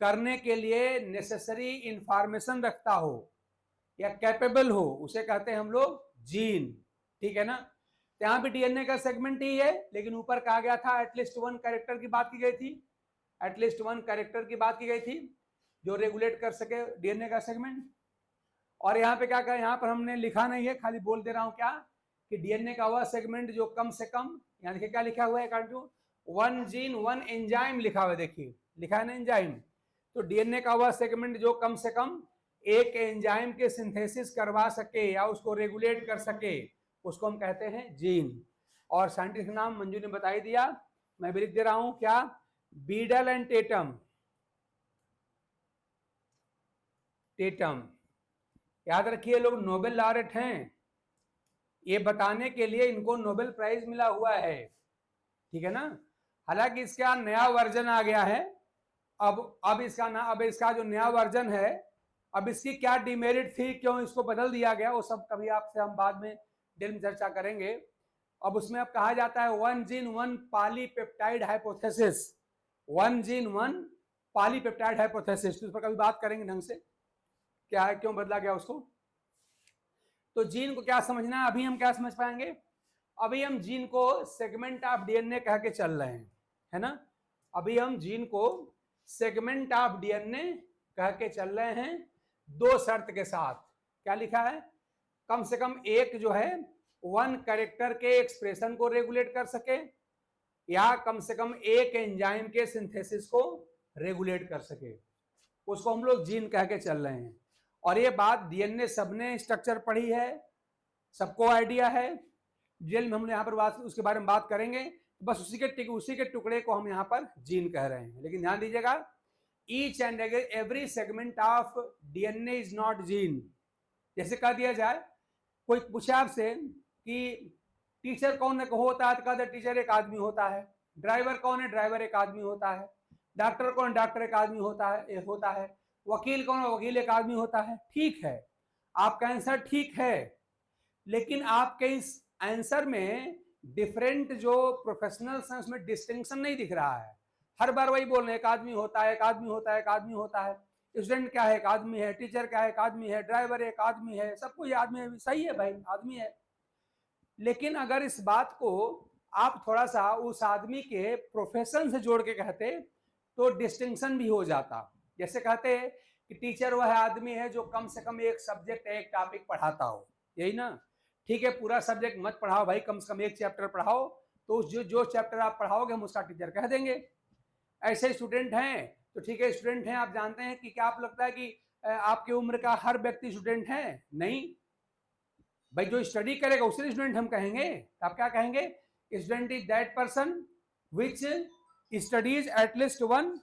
करने के लिए नेसेसरी इंफॉर्मेशन रखता हो या कैपेबल हो, उसे कहते हैं हम लोग जीन, ठीक है ना। तो यहाँ पे डीएनए का सेगमेंट ही है, लेकिन ऊपर कहा गया था एटलीस्ट वन कैरेक्टर की बात की गई थी, एटलीस्ट वन कैरेक्टर की बात की गई थी जो रेगुलेट कर सके डीएनए का सेगमेंट। और यहाँ पे क्या कहा, यहाँ पर हमने लिखा नहीं है, खाली बोल दे रहा हूं क्या कि डीएनए का वह सेगमेंट जो कम से कम, यहाँ देखिए क्या लिखा हुआ है, अकॉर्डिंग टू 1 जीन 1 एंजाइम लिखा हुआ है, देखिए लिखा है ना एंजाइम। तो डीएनए का वह सेगमेंट जो कम से कम एक एंजाइम के सिंथेसिस करवा सके या उसको रेगुलेट कर सके, उसको हम कहते हैं जीन। और साइंटिफिक नाम मंजू ने बता ही दिया, मैं भी लिख दे रहा हूं, क्या? Beadle and Tetam. टेटम याद रखिए, लोग नोबेल लॉरेट हैं, ये बताने के लिए इनको नोबेल प्राइज मिला हुआ है, ठीक है ना। हालांकि इसका नया वर्जन आ गया है, अब इसका जो नया वर्जन है, अब इसकी क्या डिमेरिट थी, क्यों इसको बदल दिया गया, वो सब कभी आपसे हम बाद में डिटेल में चर्चा करेंगे। अब उसमें अब कहा जाता है 1 gene 1 polypeptide hypothesis, 1 gene 1 polypeptide hypothesis, उस पर कभी बात करेंगे ढंग से, क्या है, क्यों बदला गया उसको। तो जीन को क्या समझना है, अभी हम क्या समझ पाएंगे, अभी हम जीन को सेगमेंट ऑफ डीएनए कह के चल रहे हैं, है ना। अभी हम जीन को सेगमेंट ऑफ डीएनए कह के चल रहे हैं, दो शर्त के साथ। क्या लिखा है? कम से कम एक जो है 1 कैरेक्टर के एक्सप्रेशन को रेगुलेट कर सके, या कम से कम एक एंजाइम के सिंथेसिस को रेगुलेट कर सके, उसको हम लोग जीन कह के चल रहे हैं। और ये बात डीएनए सबने स्ट्रक्चर पढ़ी है, सबको आइडिया है, डिटेल में हम यहाँ पर बात उसके बारे में बात करेंगे, बस उसी के टुकड़े को हम यहाँ पर जीन कह रहे हैं। लेकिन ध्यान दीजिएगा, each and every segment of DNA is not gene. जैसे कह दिया जाए, कोई पूछे आपसे कि टीचर कौन होता है, तो कहते टीचर एक आदमी होता है। ड्राइवर कौन है? ड्राइवर एक आदमी होता है। डॉक्टर कौन? डॉक्टर एक आदमी होता है। वकील कौन है? वकील एक आदमी होता है। ठीक है, आपका आंसर ठीक है, लेकिन आपके इस आंसर में डिफरेंट जो प्रोफेशनल्स हैं उसमें डिस्टिंक्शन नहीं दिख रहा है। हर बार वही बोल रहे हैं, एक आदमी होता है, एक आदमी होता है, एक आदमी होता है। स्टूडेंट क्या है? एक आदमी है। टीचर क्या है? एक आदमी है। ड्राइवर एक आदमी है। सब कुछ आदमी है। सही है भाई, आदमी है। लेकिन अगर इस बात को आप थोड़ा सा उस आदमी के प्रोफेशन से जोड़ के कहते तो डिस्टिंक्शन भी हो जाता। जैसे कहते कि टीचर वह आदमी है जो कम से कम एक सब्जेक्ट, एक टॉपिक पढ़ाता हो, यही ना। ठीक है, पूरा सब्जेक्ट मत पढ़ाओ भाई, कम से कम एक चैप्टर पढ़ाओ, तो जो चैप्टर आप पढ़ाओगे हम उसका टीचर कह देंगे। ऐसे स्टूडेंट हैं तो ठीक है, स्टूडेंट हैं। आप जानते हैं कि क्या आप लगता है कि आपकी उम्र का हर व्यक्ति स्टूडेंट है? नहीं भाई, जो स्टडी करेगा उसे स्टूडेंट हम कहेंगे। आप क्या कहेंगे? Student is that person which studies at least 1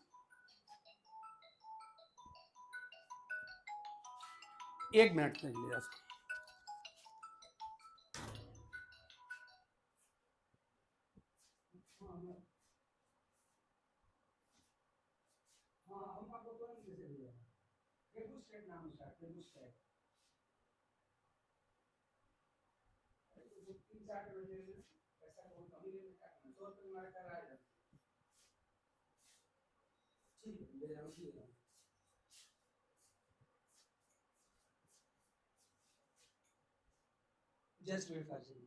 एक मिनट से लिया। जस्ट वेट फॉर जी।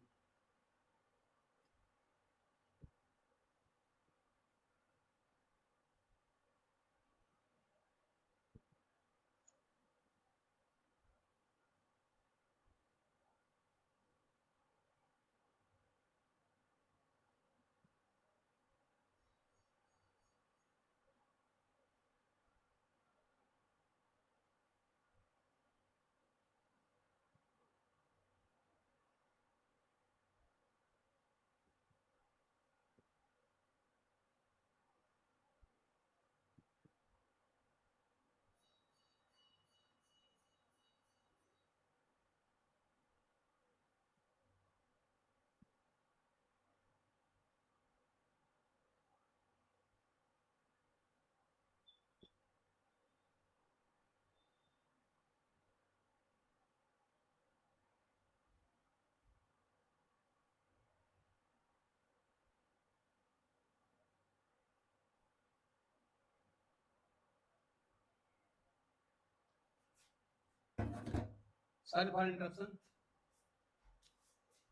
Sorry for interruption.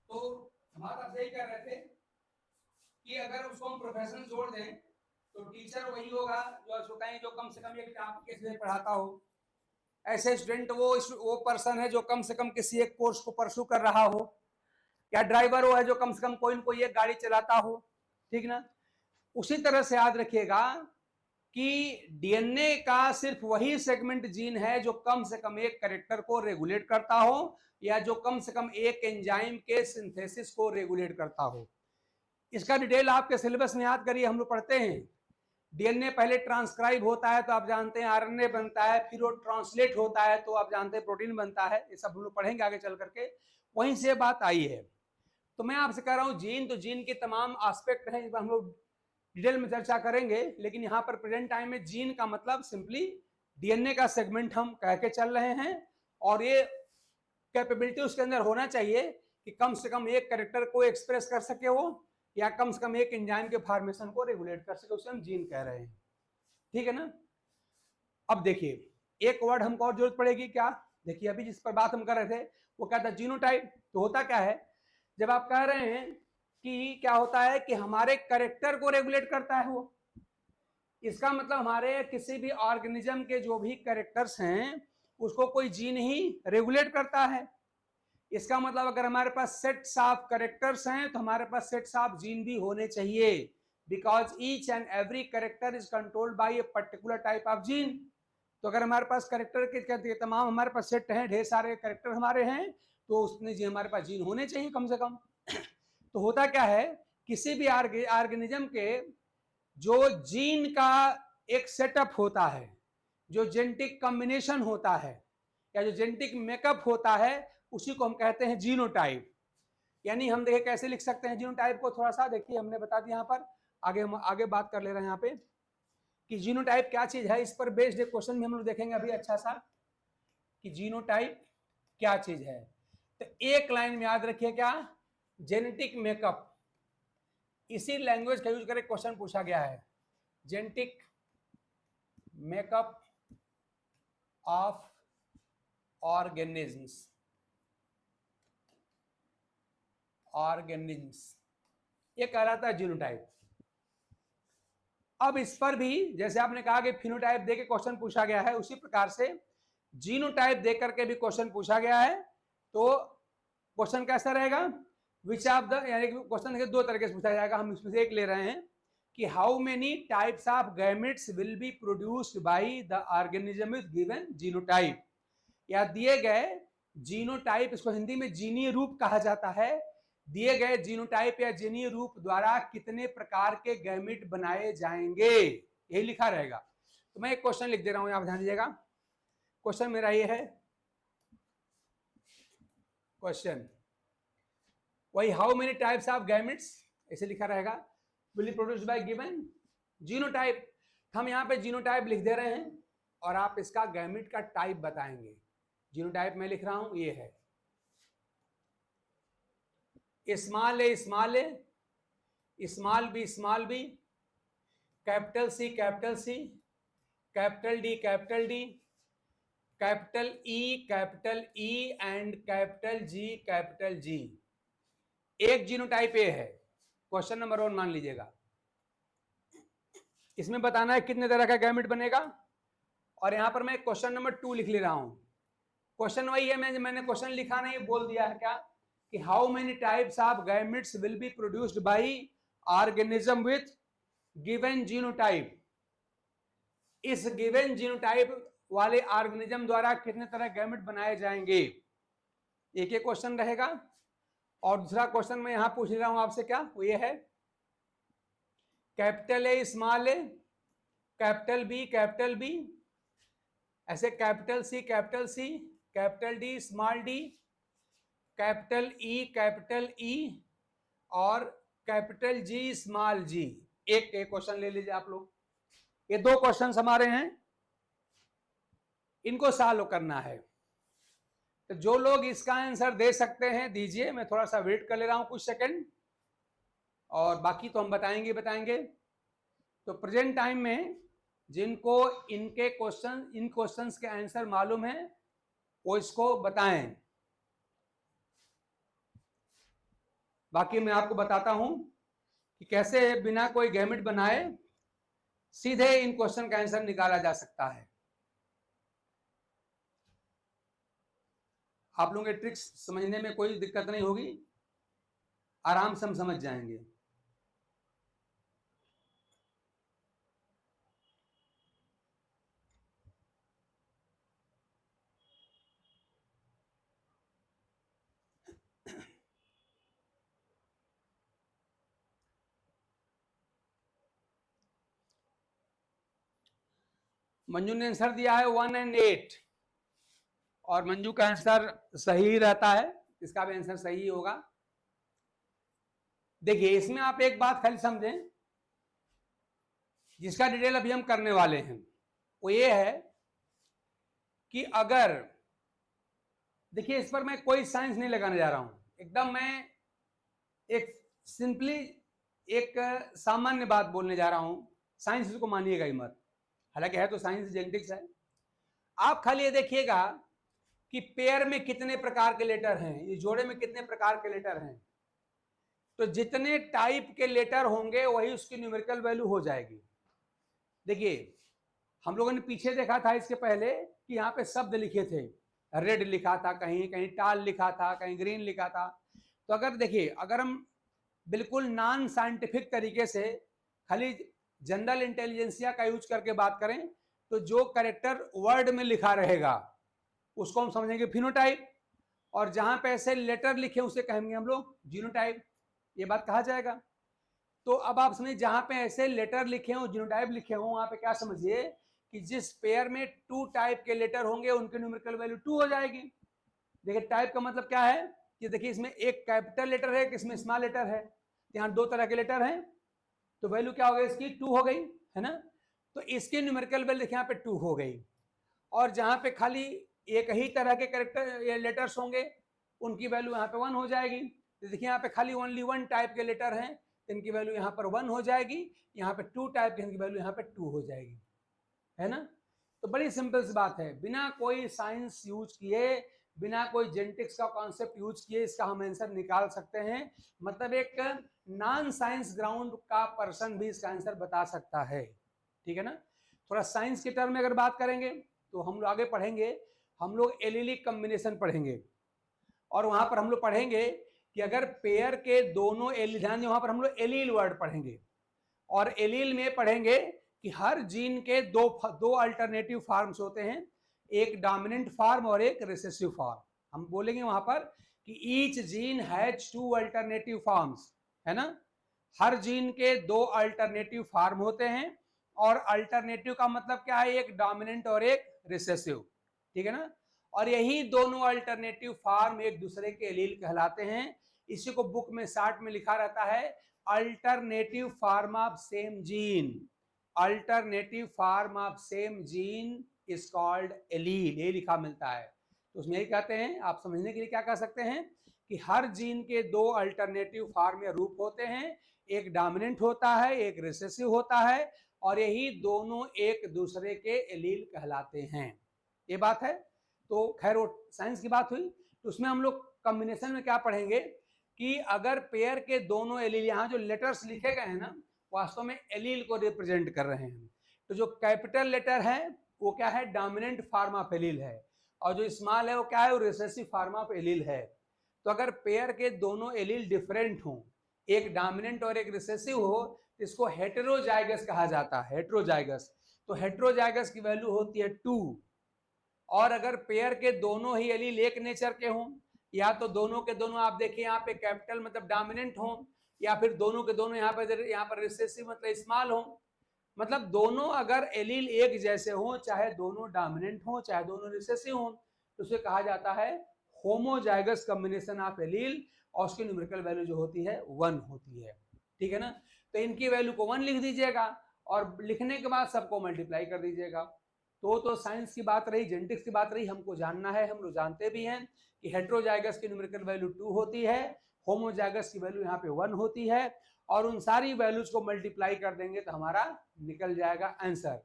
तो हमारा आप यही कर रहे थे कि अगर उसको हम प्रोफेशन जोड़ दें तो टीचर वही होगा जो कम से कम एक टॉपिक के पढ़ाता हो। ऐसे स्टूडेंट वो पर्सन है जो कम से कम किसी एक कोर्स को परसू कर रहा हो। या ड्राइवर वो है जो कम से कम कोई न कोई एक गाड़ी चलाता हो, ठीक ना। उसी तरह से याद रखिएगा कि डीएनए का सिर्फ वही सेगमेंट जीन है जो कम से कम एक कैरेक्टर को रेगुलेट करता हो या जो कम से कम एक एंजाइम के सिंथेसिस को रेगुलेट करता हो। इसका डिटेल आपके सिलेबस में याद करिए, हम लोग पढ़ते हैं डीएनए पहले ट्रांसक्राइब होता है तो आप जानते हैं आरएनए बनता है, फिर वो ट्रांसलेट होता है तो आप जानते हैं प्रोटीन बनता है। ये सब हम लोग पढ़ेंगे आगे चल करके, वहीं से बात आई है। तो मैं आपसे कह रहा हूं जीन, तो जीन के तमाम एस्पेक्ट हैं, हम लोग डिटेल में चर्चा करेंगे, लेकिन यहाँ पर प्रेजेंट टाइम में जीन का मतलब सिंपली डीएनए का सेगमेंट हम कह के चल रहे हैं। और ये कैपेबिलिटी उसके अंदर होना चाहिए कि कम से कम एक कैरेक्टर को एक्सप्रेस कर सके वो, या कम से कम एक एंजाइम के फॉर्मेशन को रेगुलेट कर सके, उसे हम जीन कह रहे हैं, ठीक है ना। अब देखिए एक वर्ड हमको और जरूरत पड़ेगी क्या, देखिए अभी जिस पर बात हम कर रहे थे वो क्या था, जीनोटाइप। तो होता क्या है, जब आप कह रहे हैं कि क्या होता है कि हमारे कैरेक्टर को रेगुलेट करता है वो, इसका मतलब हमारे किसी भी ऑर्गेनिज्म के जो भी कैरेक्टर्स हैं उसको कोई जीन ही रेगुलेट करता है। इसका मतलब अगर हमारे पास सेट्स ऑफ कैरेक्टर्स हैं तो हमारे पास सेट्स ऑफ जीन भी होने चाहिए, because each and every character is controlled by a particular type of gene. तो अगर हमारे पास कैरेक्टर के तमाम हमारे पास सेट हैं, ढेर सारे कैरेक्टर हमारे हैं, तो उसमें जी हमारे पास जीन होने चाहिए कम से कम। तो होता क्या है, किसी भी ऑर्गेनिज्म के जो जीन का एक सेटअप होता है, जो जेनेटिक कॉम्बिनेशन होता है या जो जेनेटिक मेकअप होता है, उसी को हम कहते हैं जीनोटाइप। यानी हम देखिए कैसे लिख सकते हैं जीनोटाइप को, थोड़ा सा देखिए हमने बता दिया यहाँ पर, आगे हम आगे बात कर ले रहे हैं यहाँ पे कि जीनोटाइप क्या चीज है। इस पर बेस्ड एक क्वेश्चन भी हम लोग देखेंगे अभी अच्छा सा कि जीनोटाइप क्या चीज है। तो एक लाइन में याद रखिए क्या, जेनेटिक मेकअप। इसी लैंग्वेज का यूज करके क्वेश्चन पूछा गया है, जेनेटिक मेकअप ऑफ ऑर्गेनिज्म्स, ये कहलाता है जीनोटाइप। अब इस पर भी जैसे आपने कहा कि फिनोटाइप देके क्वेश्चन पूछा गया है, उसी प्रकार से जीनोटाइप दे करके भी क्वेश्चन पूछा गया है। तो क्वेश्चन कैसा रहेगा, विच ऑफ द, यानी कि क्वेश्चन दो तरीके से पूछा जाएगा, हम इसमें से एक ले रहे हैं कि how many types of gametes will be produced by the organism with given genotype, या दिए गए जीनोटाइप, इसको हिंदी में जीनीय रूप कहा जाता है, दिए गए जीनोटाइप या जीनीय रूप द्वारा कितने प्रकार के गैमेट बनाए जाएंगे, यही लिखा रहेगा। तो मैं एक क्वेश्चन लिख दे रहा हूं, आप ध्यान दीजिएगा। क्वेश्चन मेरा ये है, क्वेश्चन वही how many types of gametes, ऐसे लिखा रहेगा, will be produced by given genotype. हम यहाँ पे जीनोटाइप लिख दे रहे हैं और आप इसका गैमेट का टाइप बताएंगे। जीनोटाइप मैं लिख रहा हूं, ये है small a, small b, capital C, capital D, capital E and capital G. एक जीनोटाइप ए है, क्वेश्चन नंबर 1 मान लीजिएगा। इसमें बताना है कितने तरह का गैमेट बनेगा, और यहां पर मैं क्वेश्चन नंबर 2 लिख ले रहा हूं। क्वेश्चन वही है, मैंने क्वेश्चन लिखा नहीं, बोल दिया है क्या कि how many types of gametes will be produced by organism with given genotype. इस गिवन जीनोटाइप वाले ऑर्गेनिज्म द्वारा कितने तरह गैमेट बनाए जाएंगे, एक एक क्वेश्चन रहेगा। और दूसरा क्वेश्चन मैं यहां पूछ रहा हूं आपसे, क्या वो ये है, कैपिटल ए, कैपिटल बी, ऐसे capital C, capital D, small d, capital E और कैपिटल जी, स्मॉल जी। एक क्वेश्चन ले लीजिए आप लोग, ये 2 क्वेश्चन हमारे हैं, इनको सॉल्व करना है। तो जो लोग इसका आंसर दे सकते हैं दीजिए, मैं थोड़ा सा वेट कर ले रहा हूं कुछ सेकंड, और बाकी तो हम बताएंगे। तो प्रेजेंट टाइम में जिनको इन क्वेश्चंस के आंसर मालूम है वो इसको बताएं। बाकी मैं आपको बताता हूं कि कैसे बिना कोई गैमेट बनाए सीधे इन क्वेश्चन का आंसर निकाला जा सकता है। आप लोगों के ट्रिक्स समझने में कोई दिक्कत नहीं होगी। आराम से हम समझ जाएंगे। मंजू ने आंसर दिया है 1 और 8, और मंजू का आंसर सही रहता है, इसका भी आंसर सही होगा। देखिए इसमें आप एक बात खाली समझें, जिसका डिटेल अभी हम करने वाले हैं वो ये है कि अगर देखिए इस पर मैं कोई साइंस नहीं लगाने जा रहा हूं, एकदम मैं एक सिंपली एक सामान्य बात बोलने जा रहा हूं, साइंस इसको मानिएगा ही मत, हालांकि है तो साइंस जेनेटिक्स है। आप खाली ये देखिएगा कि पेयर में कितने प्रकार के लेटर हैं, ये जोड़े में कितने प्रकार के लेटर हैं, तो जितने टाइप के लेटर होंगे वही उसकी न्यूमेरिकल वैल्यू हो जाएगी। देखिए हम लोगों ने पीछे देखा था इसके पहले कि यहाँ पे शब्द लिखे थे, रेड लिखा था, कहीं कहीं टाल लिखा था, कहीं ग्रीन लिखा था। तो अगर देखिए अगर हम बिल्कुल नॉन साइंटिफिक तरीके से खाली जनरल इंटेलिजेंसिया का यूज करके बात करें, तो जो कैरेक्टर वर्ड में लिखा रहेगा उसको हम समझेंगे फिनोटाइप, और जहां पे ऐसे लेटर लिखे उसे कहेंगे हम लोग जीनोटाइप। ये बात कहा जाएगा। तो अब आप समझिए जहां पे ऐसे लेटर लिखे हों, जीनोटाइप लिखे हों, वहां पे क्या समझिए कि जिस पेयर में 2 टाइप के लेटर होंगे उनकी न्यूमेरिकल वैल्यू 2 हो जाएगी। देखिए टाइप का मतलब क्या है कि देखिए इसमें एक कैपिटल लेटर है, इसमें स्मॉल लेटर है, यहाँ 2 तरह के लेटर हैं, तो वैल्यू क्या हो गई इसकी 2 हो गई है ना। तो इसकी न्यूमेरिकल वैल्यू देखिए यहाँ पे 2 हो गई, और जहां पे खाली एक ही तरह के कैरेक्टर या लेटर्स होंगे उनकी वैल्यू यहाँ पे 1 हो जाएगी। तो देखिए यहाँ पे खाली ओनली 1 टाइप के लेटर हैं, इनकी वैल्यू यहाँ पर 1 हो जाएगी, यहाँ पे 2 टाइप की इनकी वैल्यू यहाँ पे 2 हो जाएगी, है ना। तो बड़ी सिंपल सी बात है, बिना कोई साइंस यूज किए, बिना कोई जेनेटिक्स का कॉन्सेप्ट यूज किए इसका हम आंसर निकाल सकते हैं। मतलब एक नॉन साइंस ग्राउंड का पर्सन भी इसका आंसर बता सकता है, ठीक है ना। थोड़ा साइंस के टर्म में अगर बात करेंगे तो हम लोग आगे पढ़ेंगे, हम लोग एलीलिक कॉम्बिनेशन पढ़ेंगे, और वहां पर हम लोग पढ़ेंगे कि अगर पेयर के दोनों एलील, ध्यान वहां पर हम लोग एलील वर्ड पढ़ेंगे, और एलील में पढ़ेंगे कि हर जीन के दो अल्टरनेटिव फॉर्म्स होते हैं, एक डोमिनेंट फॉर्म और एक रिसेसिव फॉर्म। हम बोलेंगे वहां पर कि each gene has 2 alternative forms, है ना। हर जीन के 2 अल्टरनेटिव फॉर्म होते हैं, और अल्टरनेटिव का मतलब क्या है, एक डोमिनेंट और एक रिसेसिव, ठीक है ना। और यही दोनों अल्टरनेटिव फॉर्म एक दूसरे के एलील कहलाते हैं। इसी को बुक में शार्ट में लिखा रहता है alternative form of same gene, alternative form of same gene is called allele, ये लिखा मिलता है। तो उसमें यही कहते हैं, आप समझने के लिए क्या कह सकते हैं कि हर जीन के 2 अल्टरनेटिव फॉर्म या रूप होते हैं, एक डोमिनेंट होता है, एक रिसेसिव होता है, और यही दोनों एक दूसरे के एलील कहलाते हैं। ये बात है। तो खैर वो साइंस की बात हुई, तो उसमें हम लोग कॉम्बिनेशन में क्या पढ़ेंगे कि अगर पेयर के दोनों एलील, यहाँ जो लेटर्स लिखे गए हैं ना वास्तव में एलील को रिप्रेजेंट कर रहे हैं। तो जो कैपिटल लेटर है वो क्या है, डोमिनेंट फॉर्म ऑफ एलील है, और जो स्मॉल है वो क्या है, वो रिसेसिव फॉर्म ऑफ एलील है। तो अगर पेयर के दोनों एलील डिफरेंट हो, एक डोमिनेंट और एक रिसेसिव हो, तो इसको हेटेरोजाइगस कहा जाता है, हेटेरोजाइगस। तो हेटेरोजाइगस की वैल्यू होती है 2। और अगर पेयर के दोनों ही एलील एक नेचर के हों, या तो दोनों के दोनों आप देखिए यहाँ पे कैपिटल मतलब डोमिनेंट हों, या फिर दोनों के दोनों यहाँ पर रिसेसिव मतलब स्मॉल हों, मतलब दोनों अगर एलील एक जैसे हों, चाहे दोनों डोमिनेंट हों चाहे दोनों रिसेसिव हों, तो उसे कहा जाता है होमोजाइगस कॉम्बिनेशन ऑफ एलील, और उसकी न्यूमेरिकल वैल्यू जो होती है 1 होती है, ठीक है ना। तो इनकी वैल्यू को 1 लिख दीजिएगा, और लिखने के बाद सबको मल्टीप्लाई कर दीजिएगा। तो साइंस की बात रही, जेनेटिक्स की बात रही, हमको जानना है, हम लोग जानते भी हैं कि हेटेरोजाइगस की न्यूमेरिकल वैल्यू 2 होती है, होमोजाइगस की वैल्यू यहाँ पे 1 होती है, और उन सारी वैल्यूज को मल्टीप्लाई कर देंगे तो हमारा निकल जाएगा आंसर,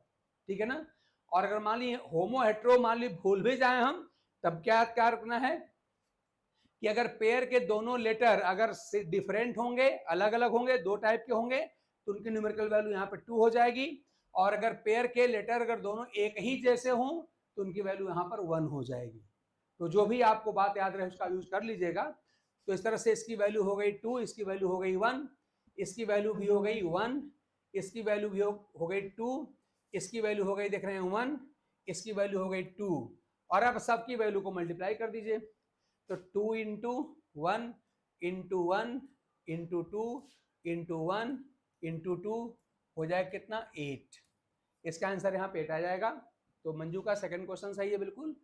ठीक है ना। और अगर मान ली होमो हेट्रो मान ली भूल भी जाए हम, तब क्या क्या रखना है कि अगर पेयर के दोनों लेटर अगर डिफरेंट होंगे, अलग अलग होंगे, 2 टाइप के होंगे, तो उनकी न्यूमेरिकल वैल्यू यहाँ पे 2 हो जाएगी। और अगर पेयर के लेटर अगर दोनों एक ही जैसे हों तो उनकी वैल्यू यहाँ पर 1 हो जाएगी। तो जो भी आपको बात याद रहे उसका यूज कर लीजिएगा। तो इस तरह से इसकी वैल्यू हो गई 2, इसकी वैल्यू हो गई 1, इसकी वैल्यू भी हो गई 1, इसकी वैल्यू भी हो गई 2, इसकी वैल्यू हो गई देख रहे हैं 1, इसकी वैल्यू हो गई 2। और अब सबकी वैल्यू को मल्टीप्लाई कर दीजिए, तो 2 into 1 into 1 into 2 into 1 into 2 हो जाएगा कितना 8। इसका आंसर यहाँ पे 8 आ जाएगा। तो मंजू का सेकंड क्वेश्चन सही है बिल्कुल।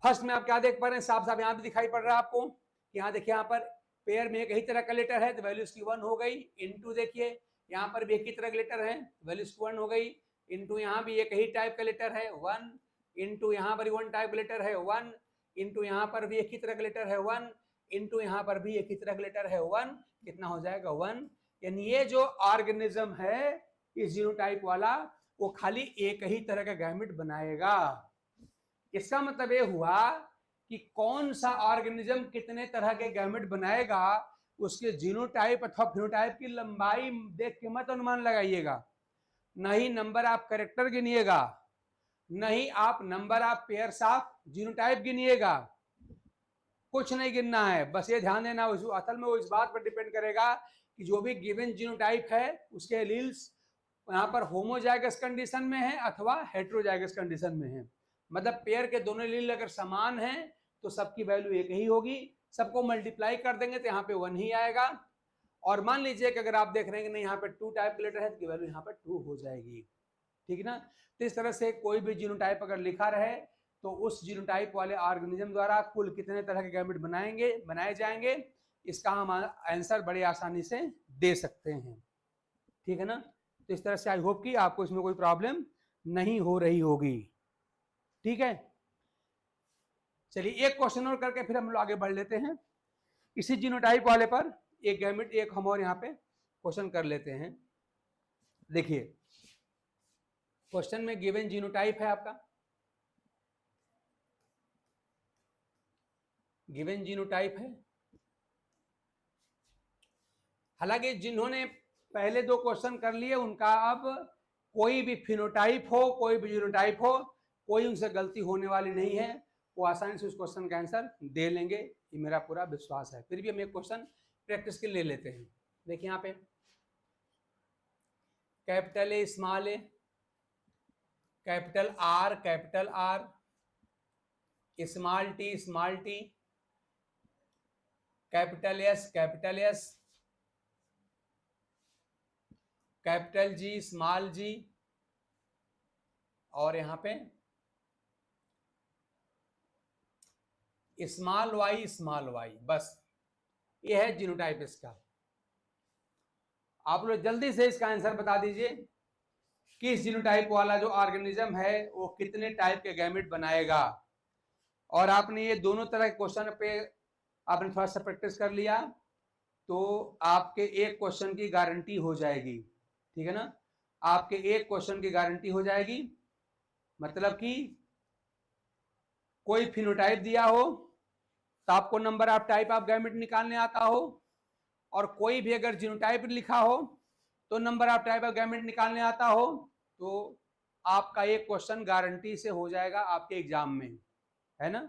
फर्स्ट में आप क्या देख पा रहे हैं, साफ साफ यहाँ भी दिखाई पड़ रहा है आपको। यहाँ देखिए, यहाँ पर पेयर में एक ही तरह का लेटर है तो वैल्यू इसकी 1 हो गई। इंटू देखिए यहाँ पर भी एक ही तरह का लेटर है, वैल्यू इसकी 1 हो गई। इंटू यहाँ भी एक ही टाइप का लेटर है 1, इंटू यहाँ पर 1 टाइप का लेटर है 1, इंटू यहाँ पर भी एक ही तरह का लेटर है 1, इंटू यहाँ पर भी एक ही तरह का लेटर है 1, कितना हो जाएगा 1। यानी ये जो ऑर्गेनिज्म है इस जीनोटाइप वाला, वो खाली एक ही तरह का गैमेट बनाएगा। इसका मतलब ये हुआ कि कौन सा ऑर्गेनिज्म कितने तरह के गैमेट बनाएगा, उसके जीनोटाइप अथवा फिनोटाइप की लंबाई देख के मत अनुमान लगाइएगा। नहीं नंबर ऑफ कैरेक्टर गिनिएगा, नहीं आप number of pairs of genotype गिनिएगा, कुछ नहीं गिनना है। बस ये ध्यान देना, असल में वो इस बात पर डिपेंड करेगा कि जो भी गिवन जीनोटाइप है उसके एलील्स यहाँ पर होमोजाइगस कंडीशन में है अथवा हेट्रोजाइगस कंडीशन में है। मतलब पेयर के दोनों एलील अगर समान हैं तो सबकी वैल्यू एक ही होगी, सबको मल्टीप्लाई कर देंगे तो यहाँ पे 1 ही आएगा। और मान लीजिए कि अगर आप देख रहे हैं कि नहीं यहाँ पे 2 टाइप के लेटर है तो वैल्यू यहाँ पर 2 हो जाएगी, ठीक है ना। तो इस तरह से कोई भी जीनोटाइप अगर लिखा रहे तो उस जीनोटाइप वाले ऑर्गेनिज्म द्वारा कुल कितने तरह के गैमेट बनाए जाएंगे, इसका हम आंसर बड़ी आसानी से दे सकते हैं, ठीक है ना। तो इस तरह से आई होप कि आपको इसमें कोई प्रॉब्लम नहीं हो रही होगी, ठीक है। चलिए एक क्वेश्चन और करके फिर हम लोग आगे बढ़ लेते हैं। इसी जीनोटाइप वाले पर एक गैमेट एक हम और यहाँ पे क्वेश्चन कर लेते हैं। देखिए क्वेश्चन में गिवन जीनोटाइप है आपका, गिवन जीनोटाइप है। हालांकि जिन्होंने पहले 2 क्वेश्चन कर लिए उनका अब कोई भी फिनोटाइप हो कोई भी जीनोटाइप हो, कोई उनसे गलती होने वाली नहीं है, वो आसानी से उस क्वेश्चन का आंसर दे लेंगे, ये मेरा पूरा विश्वास है। फिर भी हम एक क्वेश्चन प्रैक्टिस के ले लेते हैं। देखिए यहाँ पे capital A, capital R, small T, capital S, capital G, small G, और यहाँ पे स्मॉल वाई, बस ये है जीनोटाइप इसका। आप लोग जल्दी से इसका आंसर बता दीजिए कि इस जीनोटाइप वाला जो ऑर्गेनिज्म है वो कितने टाइप के गैमेट बनाएगा। और आपने ये दोनों तरह के क्वेश्चन पे आपने थोड़ा सा प्रैक्टिस कर लिया तो आपके एक क्वेश्चन की गारंटी हो जाएगी, ठीक है ना। आपके एक क्वेश्चन की गारंटी हो जाएगी, मतलब कि कोई फिनोटाइप दिया हो तो आपको number of type of gamete निकालने आता हो, और कोई भी अगर जीनोटाइप लिखा हो तो number of type of gamete निकालने आता हो, तो आपका एक क्वेश्चन गारंटी से हो जाएगा आपके एग्जाम में, है ना।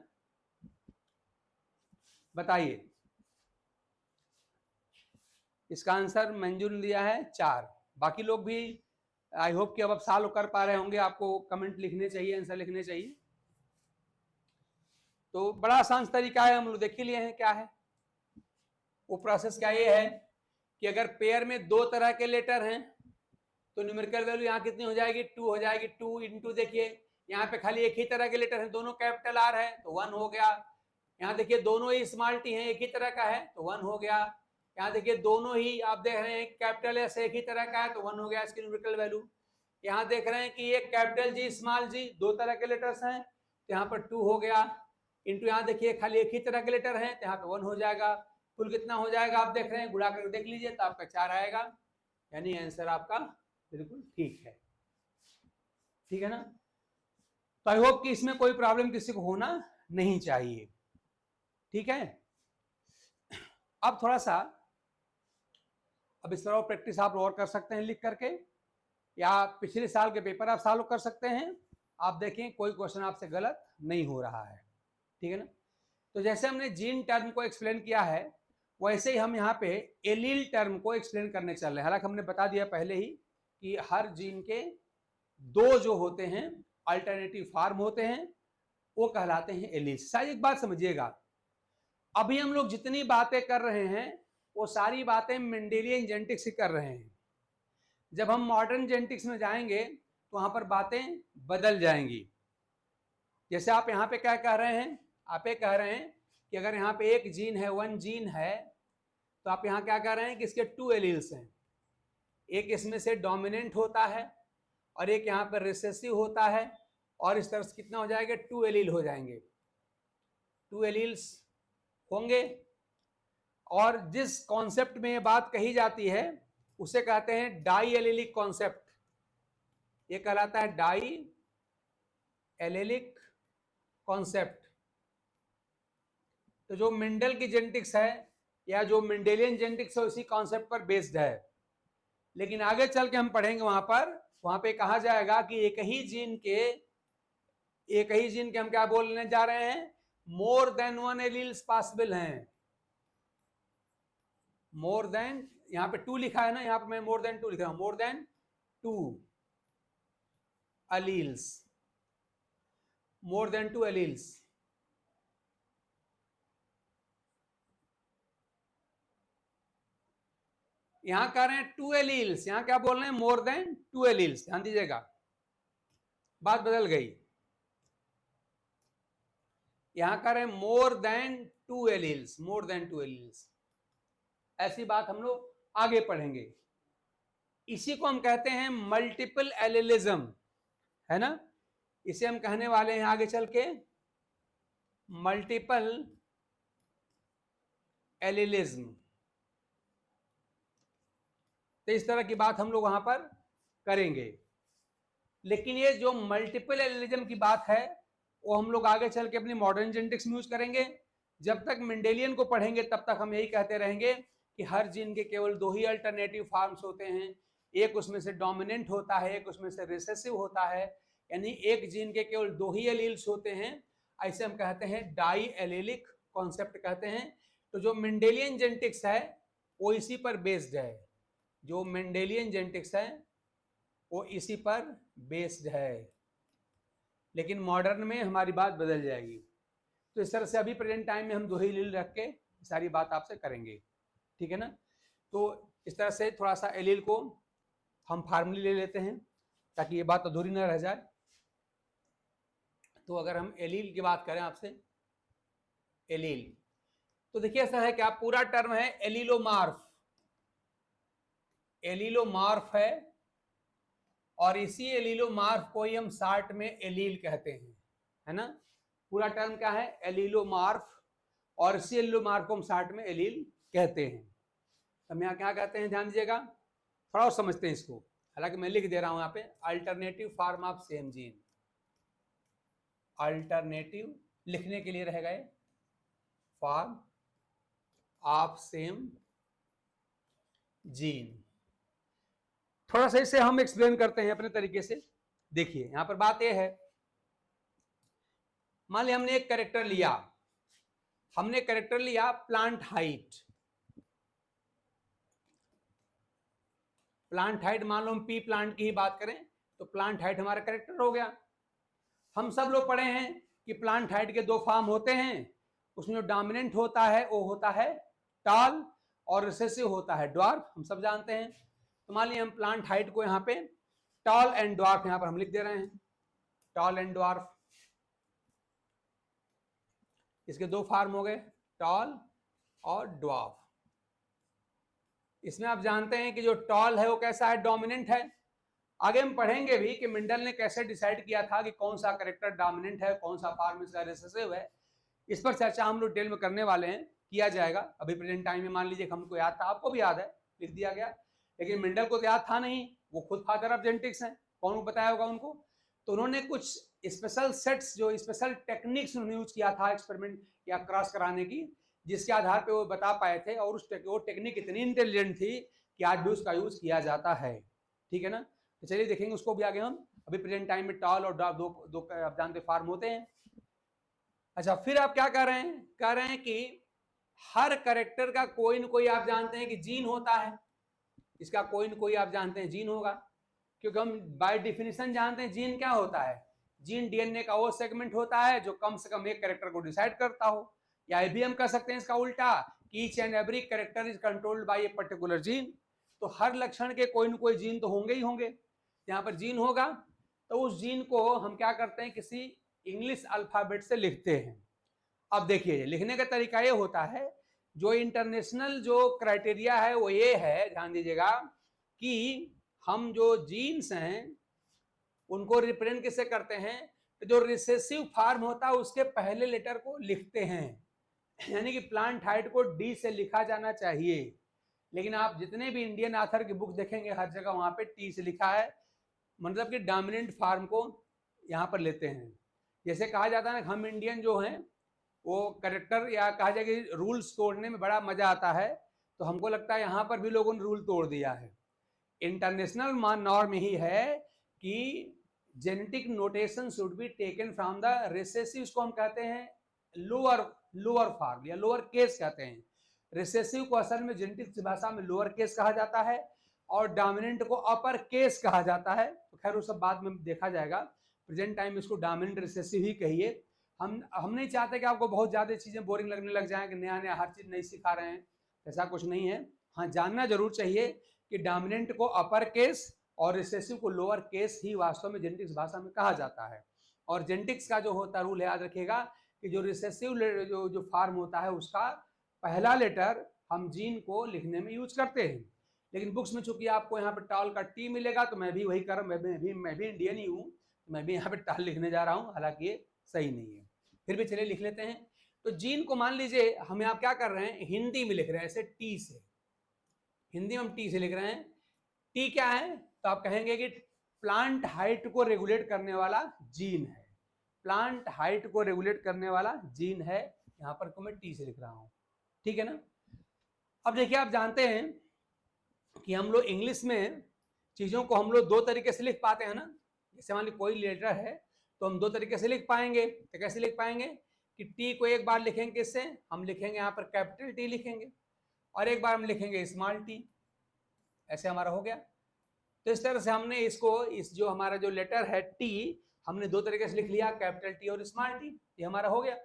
बताइए, इसका आंसर मंजू ने दिया है 4। बाकी लोग भी आई होप कि अब सॉल्व कर पा रहे होंगे, आपको कमेंट लिखने चाहिए, आंसर लिखने चाहिए। तो बड़ा आसान तरीका है, हम लोग देख ही लिए हैं क्या है वो प्रोसेस। क्या ये है कि अगर पेयर में 2 तरह के लेटर हैं तो न्यूमेरिकल वैल्यू यहाँ कितनी हो जाएगी, 2 हो जाएगी। 2 इंटू देखिए यहाँ पे खाली एक ही तरह के लेटर हैं, दोनों कैपिटल आर है तो 1 हो गया। यहाँ देखिए दोनों ही स्मॉल टी है, एक ही तरह का है तो 1 हो गया। यहाँ देखिए दोनों ही आप देख रहे हैं कैपिटल एस एक ही तरह का है तो 1 हो गया इसकी न्यूमेरिकल वैल्यू। यहाँ देख रहे हैं कि ये कैपिटल जी, स्मॉल जी, 2 तरह के लेटर्स हैं तो यहाँ पर 2 हो गया। इंटू यहाँ देखिए खाली एक ही तरह के लेटर हैं तो यहाँ पे 1 हो जाएगा। कुल कितना हो जाएगा आप देख रहे हैं, गुणा करके देख लीजिए तो आपका 4 आएगा, यानी आंसर आपका बिल्कुल ठीक है, ठीक है ना। तो आई होप कि इसमें कोई प्रॉब्लम किसी को होना नहीं चाहिए, ठीक है। अब थोड़ा सा अब इस तरह प्रैक्टिस आप और कर सकते हैं लिख करके, या पिछले साल के पेपर आप सॉल्व कर सकते हैं। आप देखें कोई क्वेश्चन आपसे गलत नहीं हो रहा है, ठीक है ना। तो जैसे हमने जीन टर्म को एक्सप्लेन किया है वैसे ही हम यहाँ पे एलील टर्म को एक्सप्लेन करने चल रहे हैं। हालांकि हमने बता दिया पहले ही कि हर जीन के दो जो होते हैं अल्टरनेटिव फॉर्म होते हैं वो कहलाते हैं एलील्स। शायद एक बात समझिएगा, अभी हम लोग जितनी बातें कर रहे हैं वो सारी बातें मेंडेलियन जेनेटिक्स से कर रहे हैं। जब हम मॉडर्न जेनेटिक्स में जाएंगे तो वहां पर बातें बदल जाएंगी। जैसे आप यहाँ पे क्या कह रहे हैं, आप ये कह रहे हैं कि अगर यहाँ पे एक जीन है, वन जीन है, तो आप यहाँ क्या कह रहे हैं कि इसके 2 एलील्स हैं, एक इसमें से डोमिनेंट होता है और एक यहाँ पर रिसेसिव होता है, और इस तरह से कितना हो जाएगा, 2 एलील हो जाएंगे, 2 एलील्स होंगे। और जिस कॉन्सेप्ट में ये बात कही जाती है उसे कहते हैं डाई एलिलिक कॉन्सेप्ट। ये कहलाता है डाई एलिलिक कॉन्सेप्ट। तो जो मेंडल की जेनेटिक्स है या जो मेंडेलियन जेनेटिक्स है उसी कॉन्सेप्ट पर बेस्ड है। लेकिन आगे चल के हम पढ़ेंगे वहां पे कहा जाएगा कि एक ही जीन के हम क्या बोलने जा रहे हैं, मोर देन 1 एलील्स पॉसिबल हैं। मोर देन, यहाँ पे 2 लिखा है ना, यहाँ पे मैं मोर देन 2 लिख रहा हूं, more than 2 alleles, more than 2 alleles. यहां कह रहे हैं 2 एलील्स, यहां क्या बोल रहे हैं, मोर देन 2 एलील्स। ध्यान दीजिएगा, बात बदल गई। यहां कह रहे हैं more than 2 alleles, more than 2 alleles. ऐसी बात हम लोग आगे पढ़ेंगे। इसी को हम कहते हैं मल्टीपल एलिलिज्म, है ना। इसे हम कहने वाले हैं आगे चल के मल्टीपल एलिलिज्म। तो इस तरह की बात हम लोग वहां पर करेंगे। लेकिन ये जो मल्टीपल एलिलिज्म की बात है वो हम लोग आगे चल के अपनी मॉडर्न जेनेटिक्स में यूज करेंगे। जब तक मेंडेलियन को पढ़ेंगे तब तक हम यही कहते रहेंगे कि हर जीन के केवल 2 ही अल्टरनेटिव फॉर्म्स होते हैं, एक उसमें से डोमिनेंट होता है, एक उसमें से रिसेसिव होता है, यानी एक जीन के केवल 2 ही एलील्स होते हैं। ऐसे हम कहते हैं डाई एलिलिक कॉन्सेप्ट कहते हैं। तो जो मेंडेलियन जेनेटिक्स है वो इसी पर बेस्ड है, जो मेंडेलियन जेनेटिक्स है वो इसी पर बेस्ड है। लेकिन मॉडर्न में हमारी बात बदल जाएगी। तो इस तरह से अभी प्रेजेंट टाइम में हम 2 ही एलील रख के सारी बात आपसे करेंगे, ठीक है ना। तो इस तरह से थोड़ा सा एलील को हम फार्मली ले लेते हैं ताकि ये बात अधूरी ना रह जाए। तो अगर हम एलील की बात करें आपसे, एलील, तो देखिए ऐसा है कि आप पूरा टर्म है एलीलोमार्फ, एलीलोमार्फ है, और इसी एलीलोमार्फ को ही हम शार्ट में एलील कहते हैं, है ना। पूरा टर्म क्या है, एलीलोमार्फ, और इसी एलीलोमार्फ को हम शार्ट में एलील कहते हैं। हम यहाँ क्या कहते हैं, ध्यान दीजिएगा, थोड़ा और समझते हैं इसको। हालांकि मैं लिख दे रहा हूं यहाँ पे alternative form of same gene, alternative लिखने के लिए रह गए, फॉर्म ऑफ सेम जीन। थोड़ा सा इसे हम एक्सप्लेन करते हैं अपने तरीके से। देखिए यहां पर बात यह है, मान लिया हमने एक कैरेक्टर लिया, हमने कैरेक्टर लिया प्लांट हाइट। प्लांट हाइट मान लो हम पी प्लांट की ही बात करें तो प्लांट हाइट हमारा कैरेक्टर हो गया। हम सब लोग पढ़े हैं कि प्लांट हाइट के 2 फॉर्म होते हैं, उसमें जो डोमिनेंट होता है वो होता है टॉल और रिसेसिव होता है ड्वार्फ, हम सब जानते हैं। तो मान लिया हम प्लांट हाइट को यहाँ पे टॉल एंड ड्वार्फ यहाँ पर हम लिख दे रहे हैं, टॉल एंड ड्वार्फ। इसके 2 फॉर्म हो गए, टॉल और ड्वार्फ। इसमें आप जानते हैं कि जो टॉल है वो कैसा है, डोमिनेंट है। आगे हम पढ़ेंगे भी कि मेंडल ने कैसे डिसाइड किया था कि कौन सा कैरेक्टर डोमिनेंट है, कौन सा फॉर्म इसका रिसेसिव है। इस पर चर्चा हम लोग डिटेल में करने वाले हैं, किया जाएगा। अभी प्रेजेंट टाइम में मान लीजिए हमको याद था, आपको भी याद है, लिख दिया गया, लेकिन मेंडल को तो याद था नहीं, वो खुद फादर ऑफ जेनेटिक्स हैं, कौन बताया होगा उनको। तो उन्होंने कुछ स्पेशल सेट्स, जो स्पेशल टेक्निक्स उन्होंने यूज किया था एक्सपेरिमेंट या क्रॉस कराने की, जिसके आधार पे वो बता पाए थे। और वो टेक्निक इतनी इंटेलिजेंट थी कि आज भी उसका यूज किया जाता है, ठीक है ना। तो चलिए देखेंगे उसको भी आगे हम। अभी प्रेजेंट टाइम में टॉल और ड्वार्फ दो आप जानते फॉर्म होते हैं। अच्छा, फिर आप क्या कर रहे हैं, कह रहे हैं कि हर करेक्टर का कोई न कोई आप जानते हैं कि जीन होता है, इसका कोई न कोई आप जानते हैं जीन होगा, क्योंकि हम बाय डिफिनेशन जानते हैं जीन क्या होता है। जीन डीएनए का वो सेगमेंट होता है जो कम से कम एक कैरेक्टर को डिसाइड करता हो, या ये भी हम कह सकते हैं इसका उल्टा, each and every character is controlled by a particular gene. तो हर लक्षण के कोई न कोई जीन तो होंगे ही होंगे। यहाँ पर जीन होगा तो उस जीन को हम क्या करते हैं, किसी इंग्लिश अल्फाबेट से लिखते हैं। अब देखिए, लिखने का तरीका ये होता है, जो इंटरनेशनल जो क्राइटेरिया है वो ये है, ध्यान दीजिएगा, कि हम जो जीन्स हैं उनको रिप्रेजेंट किससे करते हैं, तो जो रिसेसिव फॉर्म होता है उसके पहले लेटर को लिखते हैं, यानी कि प्लांट हाइट को डी से लिखा जाना चाहिए। लेकिन आप जितने भी इंडियन ऑथर की बुक देखेंगे हर जगह वहां पे टी से लिखा है, मतलब कि डोमिनेंट फॉर्म को यहाँ पर लेते हैं। जैसे कहा जाता है ना, हम इंडियन जो हैं वो करेक्टर या कहा जाए कि रूल्स तोड़ने में बड़ा मजा आता है, तो हमको लगता है यहाँ पर भी लोगों ने रूल तोड़ दिया है। इंटरनेशनल नॉर्म यही है कि genetic notation should be taken from the recessive, इसको हम कहते हैं लोअर फॉर्म या लोअर केस कहते हैं। रिसेसिव को असल में जेनेटिक्स भाषा में लोअर केस कहा जाता है और डोमिनेंट को अपर केस कहा जाता है। तो खैर वो सब बाद में देखा जाएगा, प्रेजेंट टाइम इसको डोमिनेंट रिसेसिव ही कहिए। हम नहीं चाहते कि आपको बहुत ज्यादा चीजें बोरिंग लगने लग जाए कि नया नया हर चीज नहीं सिखा रहे हैं, ऐसा कुछ नहीं है। हाँ, जानना जरूर चाहिए कि डोमिनेंट को अपर केस और रिसेसिव को लोअर केस ही वास्तव में जेनेटिक्स भाषा में कहा जाता है। और जेनेटिक्स का जो होता रूल है, याद रखिएगा कि जो रिसेसिव जो फॉर्म होता है उसका पहला लेटर हम जीन को लिखने में यूज करते हैं। लेकिन बुक्स में चूंकि आपको यहाँ पे टाल का टी मिलेगा, तो मैं भी वही कर रहा हूँ, मैं भी इंडियन ही हूँ, मैं भी यहाँ पे टाल लिखने जा रहा हूँ, हालांकि ये सही नहीं है, फिर भी चलिए लिख लेते हैं। तो जीन को मान लीजिए हम आप क्या कर रहे हैं, हिंदी में लिख रहे हैं ऐसे टी से, हिंदी में हम टी से लिख रहे हैं। टी क्या है, तो आप कहेंगे कि प्लांट हाइट को रेगुलेट करने वाला जीन है, प्लांट हाइट को रेगुलेट करने वाला जीन है, यहां पर को मैं टी से लिख रहा हूं, ठीक है ना। अब देखिए, आप जानते हैं कि हम लोग इंग्लिश में चीजों को हम लोग दो तरीके से लिख पाते हैं ना। जैसे मान लीजिए कोई लेटर है तो हम दो तरीके से लिख पाएंगे, तो कैसे लिख पाएंगे कि टी को एक बार लिखेंगे किससे, हम लिखेंगे यहाँ पर कैपिटल टी लिखेंगे, और एक बार हम लिखेंगे स्मॉल टी, ऐसे हमारा हो गया। तो इस तरह से हमने इसको, इस जो हमारा जो लेटर है टी, हमने दो तरीके से लिख लिया, कैपिटल टी और स्मॉल टी, ये हमारा हो गया।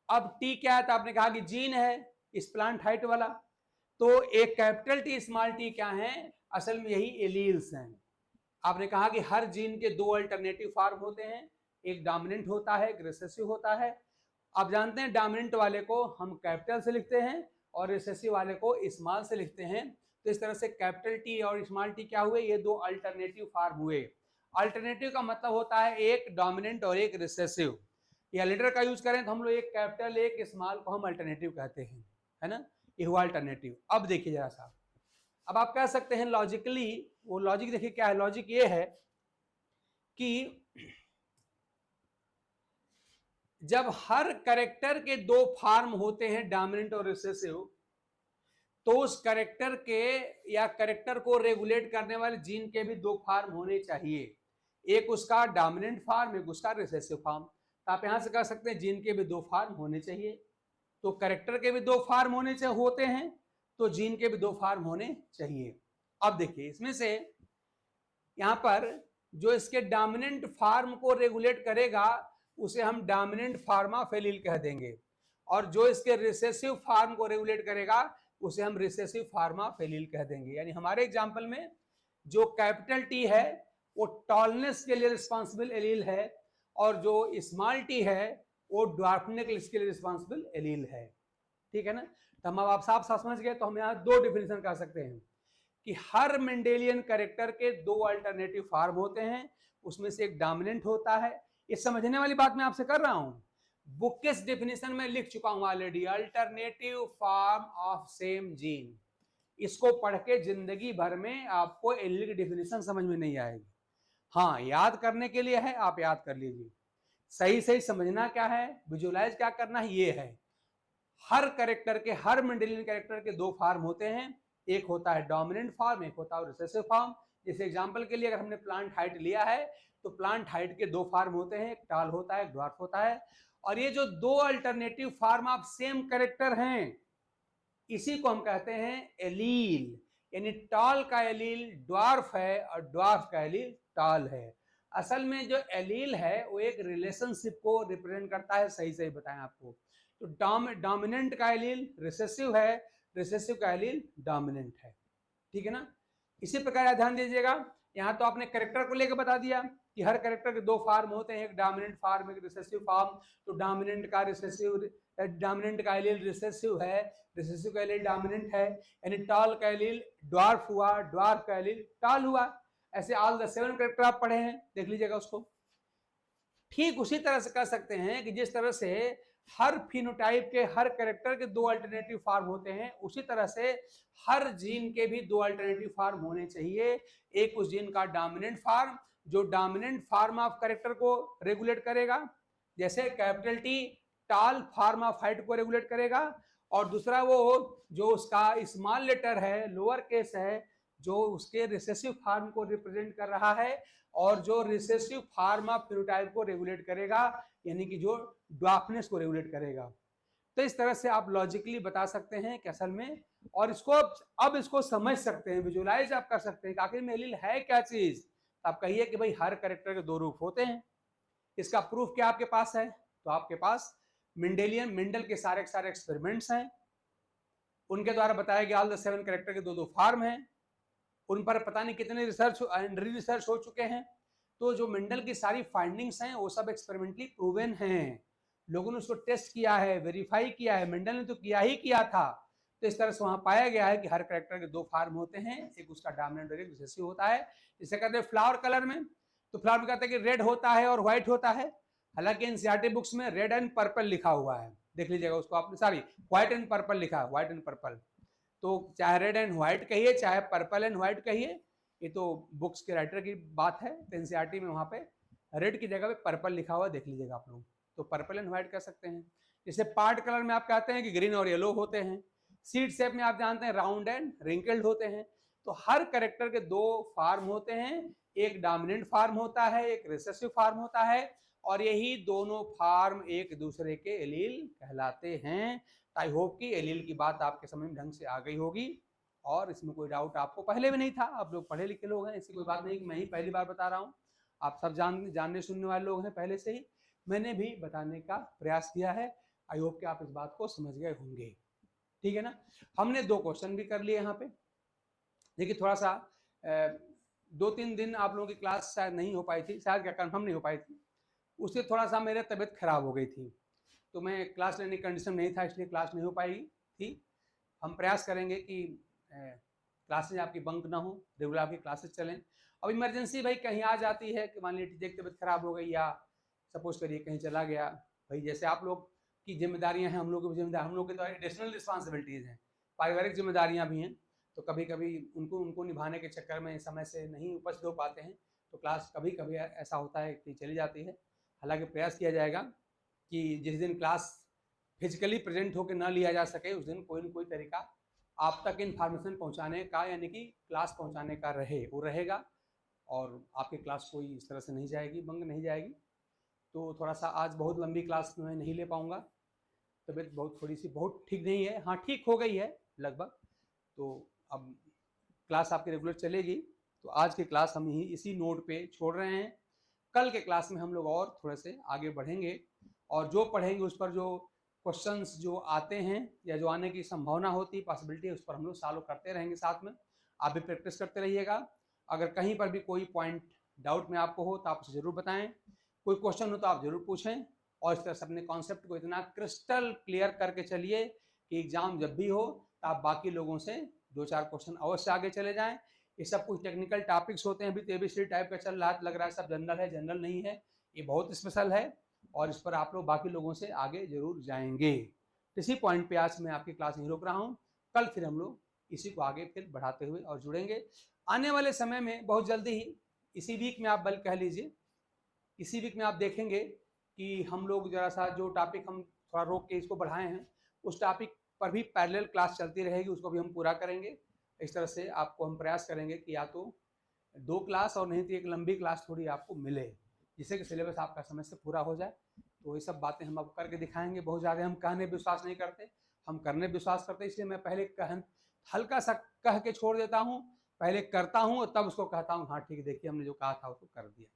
अब टी क्या है, तो आपने कहा कि जीन है इस प्लांट हाइट वाला, तो एक कैपिटल टी स्मॉल टी क्या है, असल में यही एलील्स हैं। आपने कहा कि हर जीन के दो अल्टरनेटिव फॉर्म होते हैं, एक डोमिनेंट होता है, एक रिसेसिव होता है। आप जानते हैं डोमिनेंट वाले को हम कैपिटल से लिखते हैं और रिसेसिव वाले को स्मॉल से लिखते हैं। तो इस तरह से कैपिटल टी और स्मॉल टी क्या हुए, ये दो अल्टरनेटिव फॉर्म हुए। अल्टरनेटिव का मतलब होता है एक डोमिनेंट और एक रिसेसिव। या लेटर का यूज करें तो हम लोग एक कैपिटल एक स्मॉल को हम अल्टरनेटिव कहते हैं, है ना, ये हुआ अल्टरनेटिव। अब देखिए जरा सा, अब आप कह सकते हैं लॉजिकली, वो लॉजिक देखिए क्या है, लॉजिक ये है कि जब हर कैरेक्टर के दो फॉर्म होते हैं डोमिनेंट और रिसेसिव, तो उस कैरेक्टर के या कैरेक्टर को रेगुलेट करने वाले जीन के भी दो फॉर्म होने चाहिए, एक उसका डोमिनेंट फॉर्म, एक उसका रिसेसिव फॉर्म। तो आप यहां से कह सकते हैं जीन के भी दो फॉर्म होने चाहिए, तो कैरेक्टर के भी दो फॉर्म होने चाहिए होते हैं, तो जीन के भी दो फॉर्म होने चाहिए। अब देखिए इसमें से यहां पर जो इसके डोमिनेंट फॉर्म को रेगुलेट करेगा उसे हम डोमिनेंट फार्माफेलिल कह देंगे, और जो इसके रिसेसिव फॉर्म को रेगुलेट करेगा उसे हम रिसेसिव फार्माफेलिल कह देंगे। यानी हमारे एग्जांपल में जो कैपिटल टी है वो टॉलनेस के लिए रिस्पॉन्सिबल एलील है, और जो स्मॉल टी है वो ड्वार्फनेस के लिए रिस्पॉन्सिबल एलील है, ठीक है ना। तो हम अब आप साफ साफ समझ गए, तो हम यहाँ दो डिफिनेशन कर सकते हैं कि हर मेंडेलियन कैरेक्टर के दो अल्टरनेटिव फॉर्म होते हैं, उसमें से एक डोमिनेंट होता है। ये समझने वाली बात मैं आपसे कर रहा हूं, बुक के डेफिनेशन में लिख चुका हूं already, alternative form of same gene. इसको पढ़ के जिंदगी भर में आपको एलील की डेफिनेशन समझ में नहीं आएगी। हाँ, याद करने के लिए है, आप याद कर लीजिए, सही सही समझना क्या है, विजुअलाइज क्या करना है, ये है। हर कैरेक्टर के, हर मेंडेलियन कैरेक्टर के दो फॉर्म होते हैं, एक होता है डोमिनेंट फॉर्म, एक होता है रिसेसिव फॉर्म। जैसे एग्जांपल के लिए अगर हमने प्लांट हाइट लिया है, तो प्लांट हाइट के दो फॉर्म होते हैं, एक टॉल होता है, एक ड्वार्फ होता है। और ये जो दो alternative form of same character हैं, इसी को हम कहते हैं एलील। यानी टॉल का एलील ड्वार्फ है और ड्वार्फ का एलील टॉल है। असल में जो एलील है वो एक रिलेशनशिप को रिप्रेजेंट करता है, सही सही बताएं आपको। तो डोमिनेंट का एलील रिसेसिव है, रिसेसिव का एलील डोमिनेंट है, ठीक है ना। इसी प्रकार ध्यान दीजिएगा, यहाँ तो आपने कैरेक्टर को लेकर बता दिया कि हर कैरेक्टर के दो फॉर्म होते हैं, एक डोमिनेंट फॉर्म एक रिसेसिव फॉर्म। तो डोमिनेंट का एलील रिसेसिव है, रिसेसिव का एलील डोमिनेंट है, यानी टॉल का एलील ड्वार्फ हुआ, ड्वार्फ का एलील टॉल हुआ। ऐसे ऑल द 7 कैरेक्टर आप पढ़े हैं, देख लीजिएगा उसको। ठीक उसी तरह से कह सकते हैं कि जिस तरह से हर फिनोटाइप के हर कैरेक्टर के दो अल्टरनेटिव फॉर्म होते हैं, उसी तरह से हर जीन के भी दो अल्टरनेटिव फॉर्म होने चाहिए। एक उस जीन का डोमिनेंट फॉर्म जो डोमिनेंट फॉर्म ऑफ कैरेक्टर को रेगुलेट करेगा, जैसे capital T tall form of height को रेगुलेट करेगा, और दूसरा वो जो उसका स्मॉल लेटर है, लोअर केस है, जो उसके रिसेसिव फॉर्म को रिप्रेजेंट कर रहा है, और जो रिसेसिव फॉर्म ऑफ फिनोटाइप को रेगुलेट करेगा, यानी कि जो ड्वार्फनेस को रेगुलेट करेगा। तो इस तरह से आप लॉजिकली बता सकते हैं कि असल में, और इसको अब इसको समझ सकते हैं, विजुलाइज आप कर सकते हैं कि आखिर में एलील है क्या चीज। आप कहिए कि भाई हर कैरेक्टर के दो रूप होते हैं। इसका प्रूफ क्या आपके पास है? तो आपके पास मेंडल के सारे एक्सपेरिमेंट्स हैं, उनके द्वारा बताया गया ऑल द 7 कैरेक्टर के दो दो फॉर्म हैं, उन पर पता नहीं कितने रिसर्च हो चुके हैं। तो जो मेंडल की सारी फाइंडिंग्स हैं वो सब एक्सपेरिमेंटली प्रूवन हैं, लोगों ने उसको टेस्ट किया है, वेरीफाई किया है, मेंडल ने तो किया ही किया था। तो इस तरह से वहां पाया गया है कि हर कैरेक्टर के दो फॉर्म होते हैं, एक उसका डोमिनेंट और एक रिसेसिव होता है। जिसे कहते हैं फ्लावर कलर में, तो फ्लावर में कहते हैं कि रेड होता है और व्हाइट होता है। हालांकि एनसीईआरटी बुक्स में रेड एंड पर्पल लिखा हुआ है, देख लीजिएगा उसको आपने, सॉरी व्हाइट एंड पर्पल लिखा है, व्हाइट एंड पर्पल। तो चाहे रेड एंड व्हाइट कहिए चाहे पर्पल एंड व्हाइट कहिए, ये तो बुक्स के राइटर की बात है। तो एनसीईआरटी में वहां पे रेड की जगह पे पर्पल लिखा हुआ देख लीजिएगा आप लोग, तो पर्पल एंड व्हाइट कह सकते हैं। जैसे पार्ट कलर में आप कहते हैं कि ग्रीन और येलो होते हैं। सीड शेप में आप जानते हैं राउंड एंड रिंकल्ड होते हैं। तो हर कैरेक्टर के दो फॉर्म होते हैं, एक डोमिनेंट फॉर्म होता है, एक रिसेसिव फॉर्म होता है, और यही दोनों फॉर्म एक दूसरे के एलील कहलाते हैं। आई होप कि एलील की बात आपके समझ में ढंग से आ गई होगी, और इसमें कोई डाउट आपको पहले भी नहीं था। आप लोग पढ़े लिखे लोग हैं, ऐसी कोई बात नहीं कि मैं ही पहली बार बता रहा हूँ। आप सब जानने सुनने वाले लोग हैं पहले से ही, मैंने भी बताने का प्रयास किया है। आई होप कि आप इस बात को समझ गए होंगे, ठीक है ना। हमने 2 क्वेश्चन भी कर लिए यहाँ पे। देखिए थोड़ा सा 2-3 दिन आप लोगों की क्लास शायद नहीं हो पाई थी, शायद क्या कंफर्म नहीं हो पाई थी, उससे थोड़ा सा मेरी तबीयत खराब हो गई थी, तो मैं क्लास लेने की कंडीशन नहीं था, इसलिए क्लास नहीं हो पाई थी। हम प्रयास करेंगे कि क्लासेज आपकी बंक ना हो, रेगुलर आपकी क्लासेज चलें। अब इमरजेंसी भाई कहीं आ जाती है कि मान लीजिए टीचर की तबीयत खराब हो गई, या सपोज करिए कहीं चला गया, भाई जैसे आप लोग की जिम्मेदारियां हैं, हम लोग की भी जिम्मेदारी, हम लोग की तो एडिशनल रिस्पॉन्सिबिलिटीज़ हैं, पारिवारिक जिम्मेदारियां भी हैं, तो कभी कभी उनको निभाने के चक्कर में समय से नहीं उपस्थित हो पाते हैं, तो क्लास कभी कभी ऐसा होता है कि चली जाती है। हालांकि प्रयास किया जाएगा कि जिस दिन क्लास फिजिकली प्रेजेंट होकर ना लिया जा सके, उस दिन कोई न कोई तरीका आप तक इन्फॉर्मेशन पहुंचाने का, यानी कि क्लास पहुंचाने का वो रहेगा, और आपकी क्लास कोई इस तरह से नहीं जाएगी, बंग नहीं जाएगी। तो थोड़ा सा आज बहुत लंबी क्लास मैं नहीं ले पाऊंगा, तबीयत बहुत थोड़ी सी बहुत ठीक नहीं है, हाँ ठीक हो गई है लगभग। तो अब क्लास आपकी रेगुलर चलेगी, तो आज की क्लास हम इसी नोट पे छोड़ रहे हैं। कल के क्लास में हम लोग और थोड़े से आगे बढ़ेंगे, और जो पढ़ेंगे उस पर जो क्वेश्चंस जो आते हैं या जो आने की संभावना होती है, पॉसिबिलिटी है, उस पर हम लोग सॉल्व करते रहेंगे साथ में। आप भी प्रैक्टिस करते रहिएगा। अगर कहीं पर भी कोई पॉइंट डाउट में आपको हो तो आप उसे जरूर बताएं, कोई क्वेश्चन हो तो आप जरूर पूछें, और इस तरह से अपने कॉन्सेप्ट को इतना क्रिस्टल क्लियर करके चलिए कि एग्जाम जब भी हो तो आप बाकी लोगों से 2-4 क्वेश्चन अवश्य आगे चले जाएं। ये सब कुछ टेक्निकल टॉपिक्स होते हैं, अभी तो एबीसीडी टाइप का चल रहा है, लग रहा है सब जनरल है, जनरल नहीं है, ये बहुत स्पेशल है, और इस पर आप लोग बाकी लोगों से आगे जरूर जाएंगे। इसी पॉइंट पे आज मैं आपकी क्लास नहीं रोक रहा हूँ, कल फिर हम लोग इसी को आगे फिर बढ़ाते हुए और जुड़ेंगे आने वाले समय में। बहुत जल्दी ही इसी वीक में, आप बल्कि कह लीजिए इसी वीक में आप देखेंगे कि हम लोग जरा सा जो टॉपिक हम थोड़ा रोक के इसको बढ़ाए हैं, उस टॉपिक पर भी पैरेलल क्लास चलती रहेगी, उसको भी हम पूरा करेंगे। इस तरह से आपको हम प्रयास करेंगे कि या तो 2 क्लास और नहीं तो एक लंबी क्लास थोड़ी आपको मिले, जिससे कि सिलेबस आपका समय से पूरा हो जाए। तो ये सब बातें हम आपको करके दिखाएंगे। बहुत ज़्यादा हम कहने विश्वास नहीं करते, हम करने विश्वास करते, इसलिए मैं पहले हल्का सा कह के छोड़ देता हूँ, पहले करता हूँ और तब उसको कहता हूँ हाँ ठीक है, देखिए हमने जो कहा था उसको कर दिया।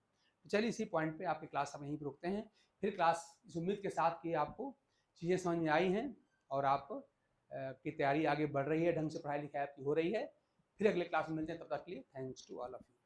तो चलिए इसी पॉइंट पे आपकी क्लास हम यहीं पर रुकते हैं। फिर क्लास इस उम्मीद के साथ कि आपको चीज़ें समझ में आई हैं और आप की तैयारी आगे बढ़ रही है, ढंग से पढ़ाई लिखाई आपकी हो रही है। फिर अगले क्लास में मिलते हैं, तब तक के लिए thanks to all of you.